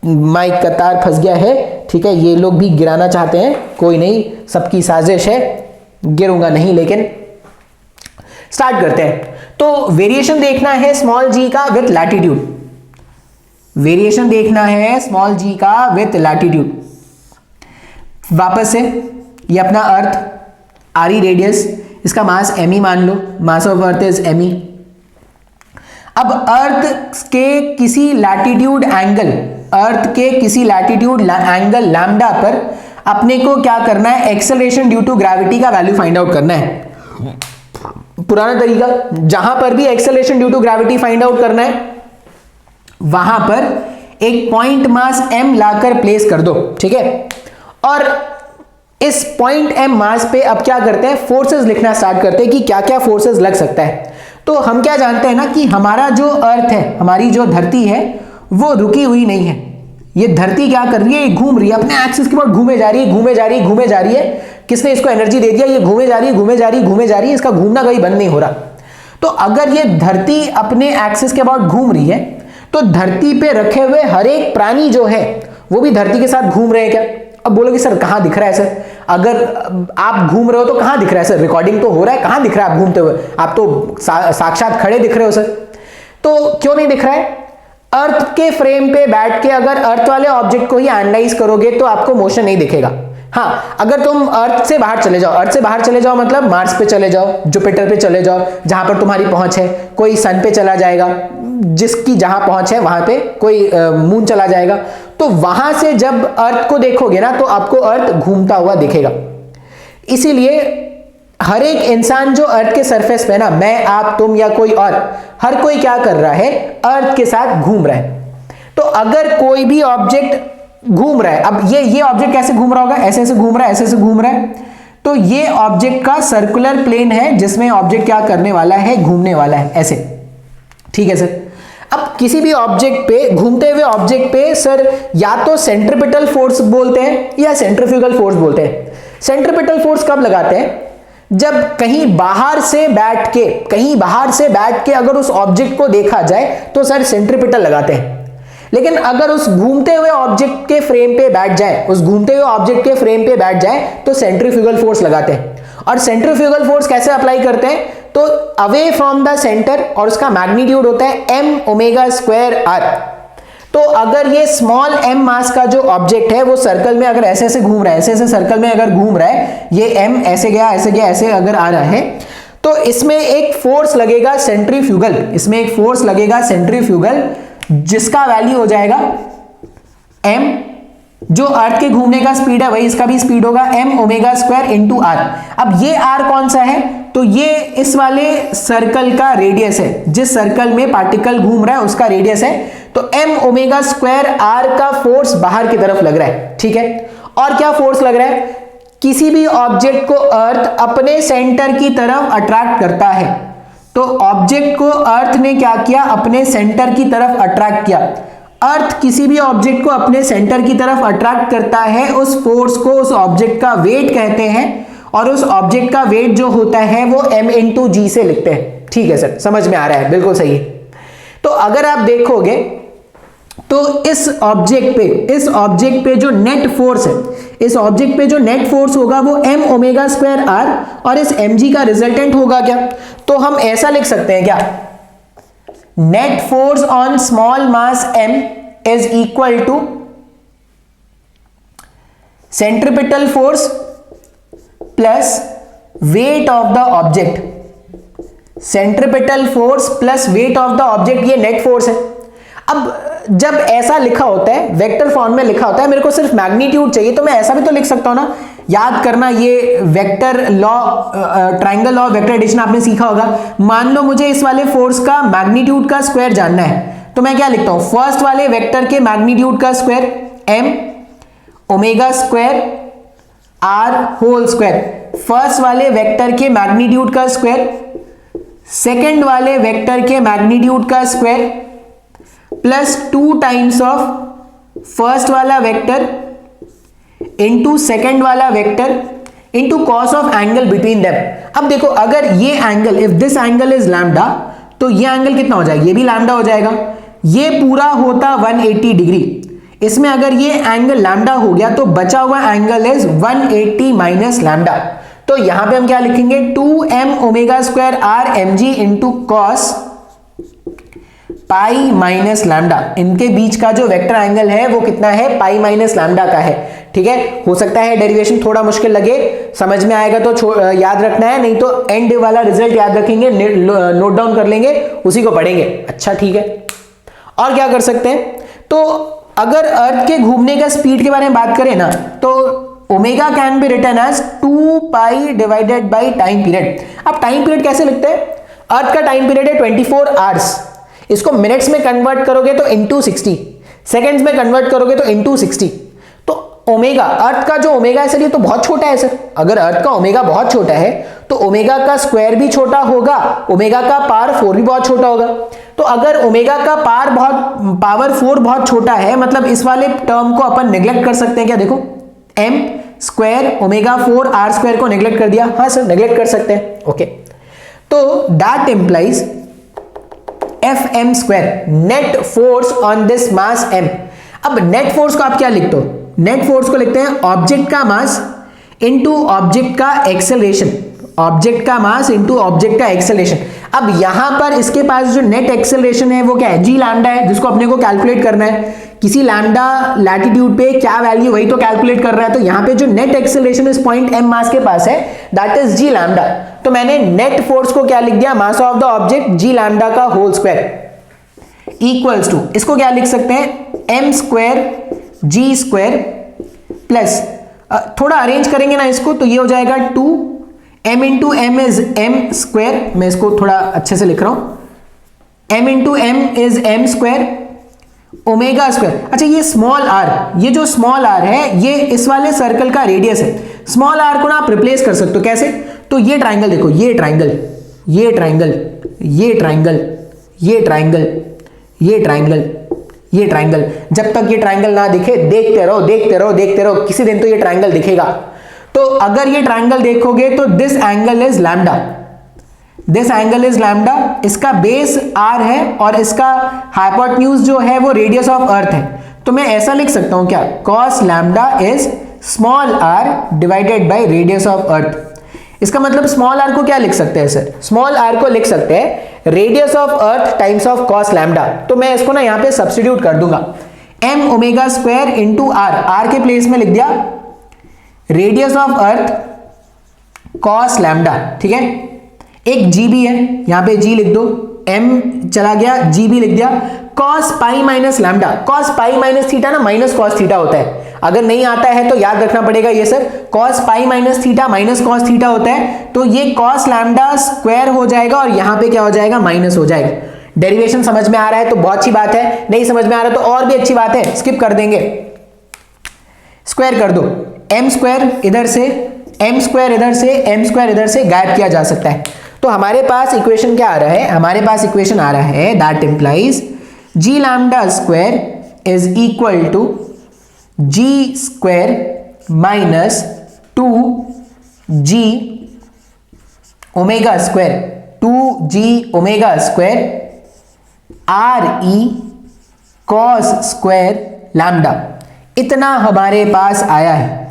माइक का तार फंस गया है, ठीक है। ये लोग भी गिराना चाहते हैं, कोई नहीं, सबकी साजिश है, गिरूंगा नहीं। लेकिन स्टार्ट करते हैं। तो वेरिएशन देखना है स्मॉल जी का विथ लैटिट्यूड, वेरिएशन देखना है स्मॉल जी का विथ लैटिट्यूड। वापस से ये अपना अर्थ आरी रेडियस, इसका मास एम मान लो, mass of earth is M. अब अर्थ के किसी लैटिट्यूड एंगल, अर्थ के किसी लैटिट्यूड एंगल लैम्डा पर अपने को क्या करना है? एक्सेलरेशन ड्यू टू ग्रेविटी का वैल्यू फाइंड आउट करना है। पुराना तरीका, जहां पर भी acceleration due to gravity find out करना है वहां पर एक पॉइंट मास m लाकर प्लेस कर दो, ठीक है। और इस पॉइंट m मास पे अब क्या करते हैं? फोर्सेस लिखना स्टार्ट करते हैं कि क्या क्या फोर्सेस लग सकता है। तो हम क्या जानते हैं ना कि हमारा जो अर्थ है, हमारी जो धरती है वो रुकी हुई नहीं है। ये धरती क्या कर रही है? ये घूम रही है, अपने एक्सिस के बाद घूमे जा रही है, घूमे जा रही है, घूमे जा रही है। किसने इसको एनर्जी दे दिया? ये घूमे जा रही है, घूमे जा रही है, घूमे जा रही है, इसका घूमना कहीं बंद नहीं हो रहा। तो अगर ये धरती अपने एक्सिस के बाद घूम रही है तो धरती पे रखे हुए हर एक प्राणी जो है वो भी धरती के साथ घूम रहे हैं क्या? अब बोलोगे सर कहां दिख रहा है सर? अगर आप घूम रहे हो तो कहां दिख रहा है सर? रिकॉर्डिंग तो हो रहा है, कहां दिख रहा है आप घूमते हुए? आप तो साक्षात खड़े दिख रहे हो सर। तो क्यों नहीं दिख रहा है? अर्थ के फ्रेम पे बैठ के अगर अर्थ वाले ऑब्जेक्ट को ही एनालाइज करोगे तो आपको मोशन नहीं दिखेगा। हाँ, अगर तुम अर्थ से बाहर चले जाओ, अर्थ से बाहर चले जाओ मतलब मार्स पे चले जाओ, जुपिटर पे चले जाओ, जहां पर तुम्हारी पहुंच है, कोई सन पे चला जाएगा, जिसकी जहां पहुंच है वहां पे, कोई मून चला जाएगा। तो वहां से जब अर्थ को देखोगे ना तो आपको अर्थ घूमता हुआ दिखेगा। इसीलिए हर एक इंसान जो अर्थ के सरफेस पे ना, मैं, आप, तुम या कोई और, हर कोई क्या कर रहा है? अर्थ के साथ घूम रहा है। तो अगर कोई भी ऑब्जेक्ट घूम रहा है, अब ये ऑब्जेक्ट कैसे घूम रहा होगा? ऐसे ऐसे घूम रहा है, ऐसे ऐसे घूम रहा है। तो ये ऑब्जेक्ट का सर्कुलर प्लेन है जिसमें ऑब्जेक्ट क्या करने वाला है? घूमने वाला है, ऐसे, ठीक है सर। अब किसी भी ऑब्जेक्ट पे, घूमते हुए ऑब्जेक्ट पे सर या तो सेंट्रीपिटल फोर्स बोलते हैं या सेंट्रीफ्यूगल फोर्स बोलते हैं। सेंट्रीपिटल फोर्स कब लगाते हैं? जब कहीं बाहर से बैठ के अगर उस ऑब्जेक्ट को देखा जाए तो सर सेंट्रीपिटल लगाते हैं। लेकिन अगर उस घूमते हुए ऑब्जेक्ट के फ्रेम पे बैठ जाए तो सेंट्रीफ्यूगल फोर्स लगाते हैं। और सेंट्रीफ्यूगल फोर्स कैसे अप्लाई करते हैं? तो अवे फ्रॉम द सेंटर, और उसका मैग्नीट्यूड होता है m ओमेगा स्क्वायर r। तो अगर ये स्मॉल m मास का जो ऑब्जेक्ट है वो सर्कल में अगर ऐसे घूम रहा है, ऐसे सर्कल में अगर घूम रहा है, ये m ऐसे गया ऐसे अगर आ रहा है, तो इसमें एक फोर्स लगेगा सेंट्रीफ्यूगल, जिसका वैल्यू हो जाएगा m, जो अर्थ के घूमने का स्पीड है वही इसका भी स्पीड होगा, m omega square into r। अब ये r कौन सा है? तो ये इस वाले सर्कल का रेडियस है, जिस सर्कल में पार्टिकल घूम रहा है उसका रेडियस है। तो m ओमेगा स्क्वायर r का फोर्स बाहर की तरफ लग रहा है, ठीक है। और क्या फोर्स लग रहा है? किसी भी ऑब्जेक्ट को अर्थ अपने सेंटर की तरफ अट्रैक्ट करता है, तो ऑब्जेक्ट को अर्थ ने क्या किया? अपने सेंटर की तरफ अट्रैक्ट किया। अर्थ किसी भी ऑब्जेक्ट को अपने सेंटर की तरफ अट्रैक्ट करता है, उस फोर्स को उस ऑब्जेक्ट का वेट कहते हैं, और उस ऑब्जेक्ट का वेट जो होता है वो m इंटू जी से लिखते हैं। ठीक है सर, समझ में आ रहा है, बिल्कुल सही है। तो अगर आप देखोगे तो इस ऑब्जेक्ट पे जो नेट फोर्स है, इस ऑब्जेक्ट पे जो नेट फोर्स होगा वो m ओमेगा स्क्वायर r, और इस mg का रिजल्टेंट होगा क्या? तो हम ऐसा लिख सकते हैं क्या? Net force on small mass m is equal to centripetal force plus weight of the object. Centripetal force plus weight of the object, ये नेट फोर्स है। अब जब ऐसा लिखा होता है, वेक्टर फॉर्म में लिखा होता है, मेरे को सिर्फ मैग्नीट्यूड चाहिए, तो मैं ऐसा भी तो लिख सकता हूं ना। याद करना, ये vector law, triangle law, vector addition आपने सीखा होगा। मान लो मुझे इस वाले फोर्स का मैग्नीट्यूड का स्क्वायर जानना है, तो मैं क्या लिखता हूं? फर्स्ट वाले वेक्टर के मैग्नीट्यूड का square m omega square r whole square, first वाले वेक्टर के मैग्नीट्यूड का स्क्वायर, सेकेंड वाले वेक्टर के मैग्नीट्यूड का square, plus 2 times of first वाला वेक्टर इंटू सेकेंड वाला vector into cos of angle between them. अब देखो, अगर ये angle, if this angle is lambda, तो ये एंगल कितना हो जाएगा? ये भी लैम्डा हो जाएगा। ये पूरा होता 180 डिग्री। इसमें अगर ये एंगल लैम्डा हो गया तो बचा हुआ एंगल इज 180 माइनस लैम्डा। तो यहां पे हम क्या लिखेंगे? 2m omega square r mg into cos pi minus lambda. इनके बीच का जो वेक्टर एंगल है वो कितना है? पाई माइनस लैम्डा का है। ठीक है, हो सकता है डेरिवेशन थोड़ा मुश्किल लगे, समझ में आएगा तो याद रखना है, नहीं तो एंड वाला रिजल्ट याद रखेंगे, नोट डाउन कर लेंगे, उसी को पढ़ेंगे। अच्छा ठीक है, और क्या कर सकते हैं? तो अगर अर्थ के घूमने का स्पीड के बारे में बात करें ना, तो omega can be written as 2 pi divided by time period. अब टाइम पीरियड कैसे लिखते हैं? अर्थ का टाइम पीरियड है 24 आवर्स, इसको मिनट्स में कन्वर्ट करोगे तो इंटू 60, सेकेंड्स में कन्वर्ट करोगे तो इंटू 60। तो ओमेगा, अर्थ का जो ओमेगा है सर, ये तो बहुत छोटा है सर। अगर अर्थ का ओमेगा बहुत छोटा है तो ओमेगा का स्क्वायर भी छोटा होगा, ओमेगा का पावर 4 भी बहुत छोटा होगा। तो अगर ओमेगा का पावर 4 बहुत छोटा है, मतलब इस वाले टर्म को अपन नेग्लेक्ट कर सकते हैं क्या? देखो, m square omega 4 r square को नेग्लेक्ट कर दिया। हाँ सर, नेग्लेक्ट कर सकते हैं। ओके, तो that implies Fm square net force on this mass m। अब नेट फोर्स को आप क्या लिखते हो? नेट फोर्स को लिखते हैं ऑब्जेक्ट का मास इंटू ऑब्जेक्ट का एक्सेलरेशन, ऑब्जेक्ट का मास इंटू ऑब्जेक्ट का एक्सेलरेशन। अब यहां पर इसके पास जो नेट एक्सेलरेशन है वो क्या है? जी लैम्डा है, जिसको अपने को कैलकुलेट करना है। किसी लैम्डा लैटिट्यूड पे क्या वैल्यू, वही तो कैलकुलेट कर रहा है। तो यहां पे जो नेट एक्सेलरेशन इस पॉइंट m मास के पास है, दैट इज जी लैम्डा। तो मैंने नेट फोर्स को क्या लिख दिया? Mass of the object g lambda का होल स्क्वायर इक्वल्स टू, इसको क्या लिख सकते हैं? m square g square plus, थोड़ा अरेंज करेंगे ना इसको, तो ये हो जाएगा 2 m into m is m square. मैं इसको थोड़ा अच्छे से लिख रहा हूं, m into m is m square omega square. अच्छा, ये स्मॉल r, ये जो स्मॉल r है ये इस वाले सर्कल का रेडियस है। स्मॉल r को ना आप रिप्लेस कर सकते हो। कैसे? तो ये ट्राइंगल देखो, ये ट्राइंगल, ये ट्राइंगल, ये ट्राइंगल, ये ट्राइंगल, ये ट्राइंगल, ये ट्राइंगल। जब तक ये ट्राइंगल ना दिखे देखते रहो, देखते रहो, देखते रहो, किसी दिन तो ये ट्राइंगल दिखेगा। तो अगर ये ट्राइंगल देखोगे तो this angle is lambda, this angle is lambda, इसका बेस r है और इसका हाइपोटेन्यूज जो है वो रेडियस ऑफ अर्थ है। तो मैं ऐसा लिख सकता हूं क्या, cos lambda is small r divided by radius of earth. इसका मतलब स्मॉल r को क्या लिख सकते हैं सर, स्मॉल r को लिख सकते हैं radius of earth times of cos lambda. तो मैं इसको ना यहां पे सब्स्टिट्यूट कर दूंगा, m omega square into r के प्लेस में लिख दिया radius of earth cos lambda, ठीक है। एक g भी है, यहां पे g लिख दो, m चला गया, g भी लिख दिया, cos pi minus lambda, cos pi minus theta ना माइनस cos थीटा होता है, अगर नहीं आता है तो याद रखना पड़ेगा ये sir, cos pi minus theta minus cos theta होता है, तो ये cos लैम्डा स्क्वायर हो जाएगा और यहां पे क्या हो जाएगा, माइनस हो जाएगा। डेरिवेशन समझ में आ रहा है तो बहुत अच्छी बात है, नहीं समझ में आ रहा तो और भी अच्छी बात है, स्किप कर देंगे। स्क्वायर कर दो, m स्क्वायर इधर से, m स्क्वायर इधर से, m स्क्वायर इधर से गायब किया जा सकता है। तो हमारे पास इक्वेशन क्या आ रहा है, हमारे पास इक्वेशन आ रहा है that implies g lambda square is equal to g square minus 2g omega square, 2g omega square re cos square lambda, इतना हमारे पास आया है।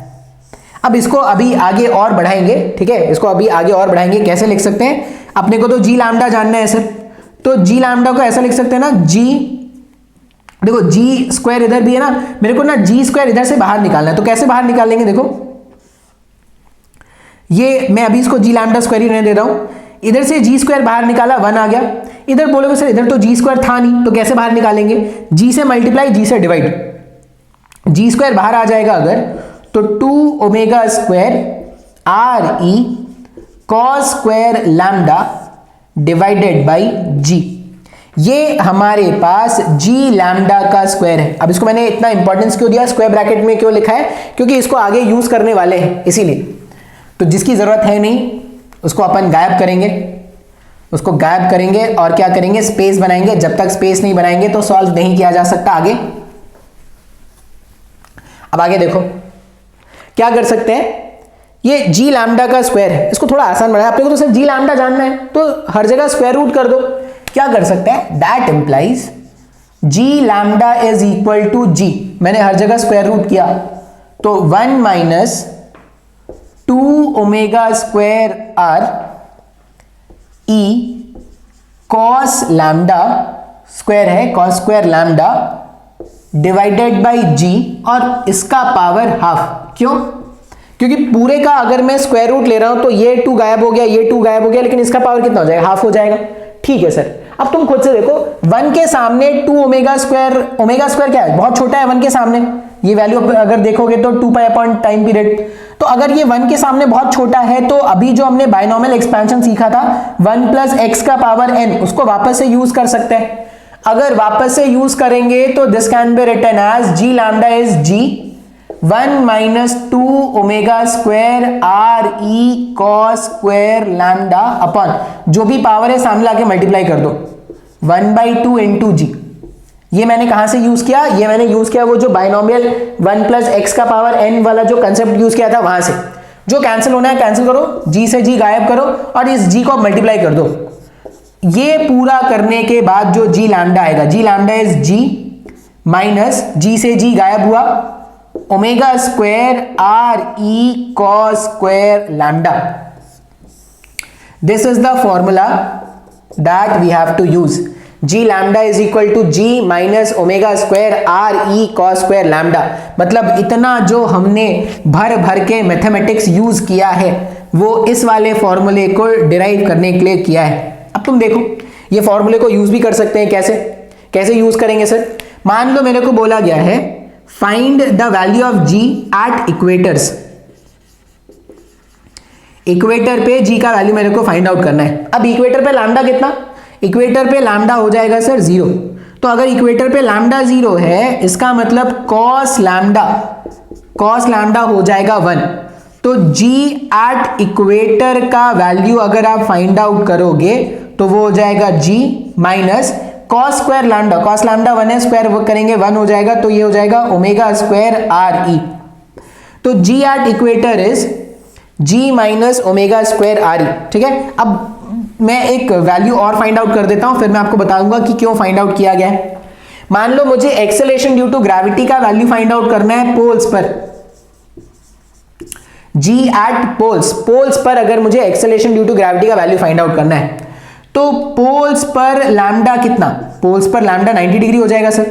अब इसको अभी आगे और बढ़ाएंगे, ठीक है, इसको अभी आगे और बढ़ाएंगे। कैसे लिख सकते हैं, अपने को तो जी लैम्डा जानना है सर, तो जी लैम्डा को ऐसा लिख सकते हैं ना, जी देखो जी स्क्वायर इधर भी है ना, मेरे को ना जी स्क्वायर इधर से बाहर निकालना है, तो कैसे बाहर निकालेंगे, देखो ये मैं अभी इसको जी लैम्डा स्क्वायर ही रहने दे रहा हूं, इधर से जी स्क्वायर बाहर निकाला 1 आ गया, इधर बोलोगे सर इधर तो जी स्क्वायर था नहीं, तो कैसे बाहर निकालेंगे, जी से मल्टीप्लाई जी से डिवाइड, जी स्क्वायर बाहर आ जाएगा अगर, तो 2 omega square re cos square lambda divided bye g, ये हमारे पास g लैम्डा का स्क्वायर है। अब इसको मैंने इतना इंपॉर्टेंस क्यों दिया, स्क्वायर ब्रैकेट में क्यों लिखा है, क्योंकि इसको आगे यूज करने वाले हैं इसीलिए। तो जिसकी जरूरत है नहीं उसको अपन गायब करेंगे, उसको गायब करेंगे और क्या करेंगे, स्पेस बनाएंगे। जब तक स्पेस नहीं बनाएंगे तो सॉल्व नहीं किया जा सकता आगे। अब आगे देखो क्या कर सकते हैं, ये जी लैम्डा का स्क्वायर है, इसको थोड़ा आसान बनाया, आपको तो सिर्फ जी लैम्डा जानना है तो हर जगह स्क्वायर रूट कर दो। क्या कर सकते हैं, that implies G lambda is equal to G, मैंने हर जगह स्क्वायर रूट किया, तो 1 minus 2 omega square R E cos lambda square है, cos square lambda divided by G, और इसका पावर हाफ। क्यों, क्योंकि पूरे का अगर मैं स्क्वायर रूट ले रहा हूं तो ये 2 गायब हो गया, ये 2 गायब हो गया, लेकिन इसका पावर कितना हो जाएगा, हाफ हो जाएगा। ठीक है सर, अब तुम खुद से देखो 1 के सामने 2 ओमेगा स्क्वायर क्या है, बहुत छोटा है 1 के सामने, ये वैल्यू अगर देखोगे तो 2 पाई अपॉन टाइम पीरियड, तो अगर ये 1 के सामने बहुत छोटा है तो अभी जो हमने बायनॉमियल एक्सपेंशन सीखा था 1 प्लस एक्स का पावर n, उसको वापस से यूज कर सकते हैं। अगर वापस से यूज करेंगे तो this can be written as g lambda is g 1 minus 2 omega square R E cos square lambda upon जो भी पावर है सामने लाके मल्टीप्लाई कर दो 1/2 इंटू जी। ये मैंने कहां से यूज किया, ये मैंने यूज किया वो जो बायनॉमियल 1 प्लस एक्स का पावर n वाला जो कंसेप्ट यूज किया था वहां से। जो कैंसिल होना है कैंसिल करो, जी से जी गायब करो और इस जी को मल्टीप्लाई कर दो। ये पूरा करने के बाद जो जी लैम्डा आएगा, g lambda is g minus g से जी गायब हुआ omega square R E cos square lambda. This is the formula that we have to use, g lambda is equal to g minus omega square R E cos square lambda. मतलब इतना जो हमने भर भर के mathematics use किया है वो इस वाले फॉर्मूले को डिराइव करने के लिए किया है। अब तुम देखो ये फॉर्मूले को यूज भी कर सकते हैं, कैसे कैसे यूज करेंगे सर, मान लो मेरे को बोला गया है find the value of g at equators, equator पे जी का वैल्यू मेरे को फाइंड आउट करना है। अब इक्वेटर पे लैम्डा कितना, इक्वेटर पे लैम्डा हो जाएगा सर 0, तो अगर इक्वेटर पे लैम्डा 0 है इसका मतलब कॉस लैम्डा हो जाएगा 1। तो जी एट इक्वेटर का वैल्यू अगर आप फाइंड आउट करोगे तो वो हो जाएगा g minus cos square lambda, cos lambda 1 है, स्क्वायर वो करेंगे 1 हो जाएगा, तो ये हो जाएगा ओमेगा स्क्वायर आर ई। तो g at equator is g minus omega square are E, ठीक है। अब मैं एक वैल्यू और फाइंड आउट कर देता हूं, फिर मैं आपको बताऊंगा कि क्यों फाइंड आउट किया गया है। मान लो मुझे एक्सेलरेशन ड्यू टू ग्रेविटी का वैल्यू फाइंड आउट करना है पोल्स पर, g एट पोल्स पर अगर मुझे एक्सेलरेशन ड्यू टू ग्रेविटी का वैल्यू फाइंड आउट करना है तो पोल्स पर लैम्डा कितना, पोल्स पर लैम्डा 90 डिग्री हो जाएगा सर।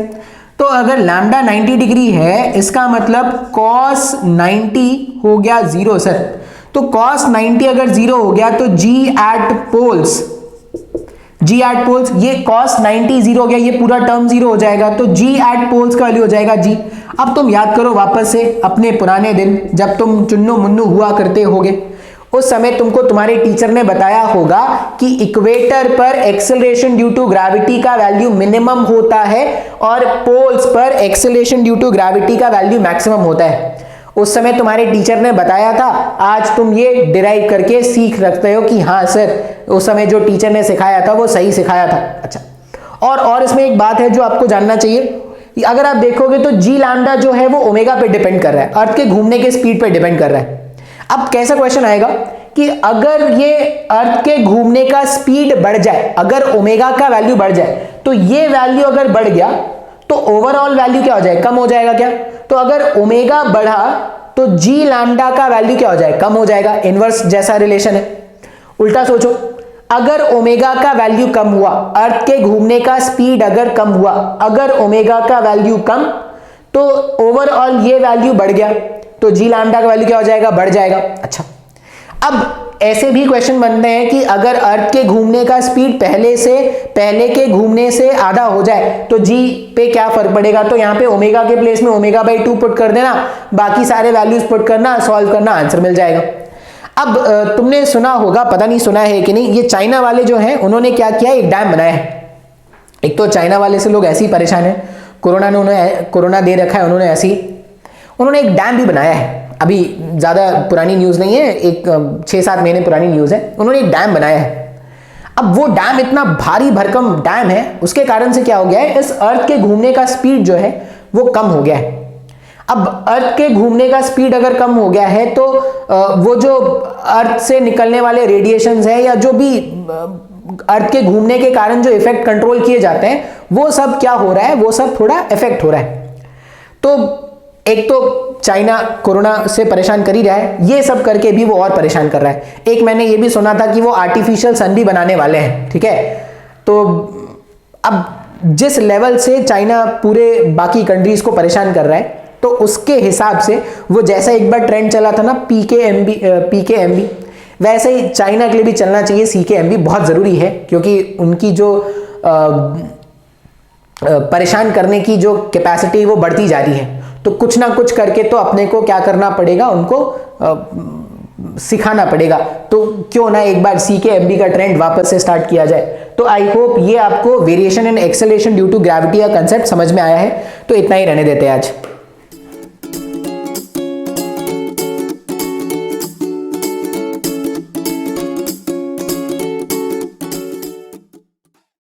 तो अगर लैम्डा 90 डिग्री है इसका मतलब cos 90 हो गया 0 सर। तो cos 90 अगर 0 हो गया तो g एट पोल्स, ये cos 90 0 हो गया, ये पूरा टर्म 0 हो जाएगा। तो g एट पोल्स का वैल्यू हो जाएगा g। अब तुम याद करो वापस से अपने पुराने दिन जब तुम चुन्नू मुन्नू हुआ करते होगे, उस समय तुमको तुम्हारे टीचर ने बताया होगा कि इक्वेटर पर एक्सेलरेशन ड्यू टू ग्रेविटी का वैल्यू मिनिमम होता है और पोल्स पर एक्सेलरेशन ड्यू टू ग्रेविटी का वैल्यू मैक्सिमम होता है। उस समय तुम्हारे टीचर ने बताया था, आज तुम ये डिराइव करके सीख रखते हो कि हाँ सर उस समय जो टीचर ने सिखाया था वो सही सिखाया था। अच्छा, और इसमें एक बात है जो आपको जानना चाहिए, अगर आप देखोगे तो जी लैम्डा जो है वो ओमेगा पे डिपेंड कर रहा है, अर्थ के घूमने के स्पीड पे डिपेंड कर रहा है। अब कैसा क्वेश्चन आएगा कि अगर ये अर्थ के घूमने का स्पीड बढ़ जाए, अगर ओमेगा का वैल्यू बढ़ जाए तो ये वैल्यू अगर बढ़ गया तो ओवरऑल वैल्यू क्या हो जाए, कम हो जाएगा क्या। तो अगर ओमेगा बढ़ा तो जी लैम्डा का वैल्यू क्या हो जाए, कम हो जाएगा। इनवर्स जैसा रिलेशन है। उल्टा सोचो, अगर ओमेगा का वैल्यू कम हुआ, अर्थ के घूमने का स्पीड अगर कम हुआ, अगर ओमेगा का वैल्यू कम तो ओवरऑल ये वैल्यू बढ़ गया तो जी लैम्डा का वैल्यू क्या हो जाएगा, बढ़ जाएगा। अच्छा, अब ऐसे भी क्वेश्चन बनते हैं कि अगर अर्थ के घूमने का स्पीड पहले के घूमने से आधा हो जाए तो जी पे क्या फर्क पड़ेगा। तो यहाँ पे ओमेगा के प्लेस में ओमेगा बाई 2 पुट कर देना, बाकी सारे वैल्यूज पुट करना, सॉल्व करना, आंसर मिल जाएगा। अब तुमने सुना होगा, पता नहीं सुना है कि नहीं, ये चाइना वाले जो हैं उन्होंने क्या किया, एक डैम बनाया है। एक तो चाइना वाले से लोग ऐसे ही परेशान है, कोरोना दे रखा है उन्होंने, ऐसी उन्होंने एक डैम भी बनाया है। अभी ज्यादा पुरानी न्यूज नहीं है, एक 6-7 महीने पुरानी न्यूज है। उन्होंने एक डैम बनाया है। अब वो डैम इतना भारी भरकम डैम है, उसके कारण से क्या हो गया है, इस अर्थ के घूमने का स्पीड जो है वो कम हो गया है। अब अर्थ के घूमने का स्पीड अगर कम हो गया है तो वो जो अर्थ से निकलने वाले रेडिएशंस है या जो भी अर्थ के घूमने के कारण जो इफेक्ट कंट्रोल किए जाते हैं वो सब क्या हो रहा है, वो सब थोड़ा इफेक्ट हो रहा है। तो एक तो चाइना कोरोना से परेशान कर ही रहा है, ये सब करके भी वो और परेशान कर रहा है। एक मैंने ये भी सुना था कि वो आर्टिफिशियल सन भी बनाने वाले हैं, ठीक है। तो अब जिस लेवल से चाइना पूरे बाकी कंट्रीज को परेशान कर रहा है तो उसके हिसाब से वो जैसा एक बार ट्रेंड चला था ना पीकेएमबी, वैसे ही चाइना के लिए भी चलना चाहिए सीकेएमबी। बहुत जरूरी है क्योंकि उनकी जो परेशान करने की जो कैपेसिटी वो बढ़ती जा रही है। तो कुछ ना कुछ करके तो अपने को क्या करना पड़ेगा, उनको सिखाना पड़ेगा। तो क्यों ना एक बार सीकेएमबी का ट्रेंड वापस से स्टार्ट किया जाए। तो आई होप ये आपको variation in acceleration due to gravity का कंसेप्ट समझ में आया है। तो इतना ही रहने देते हैं आज।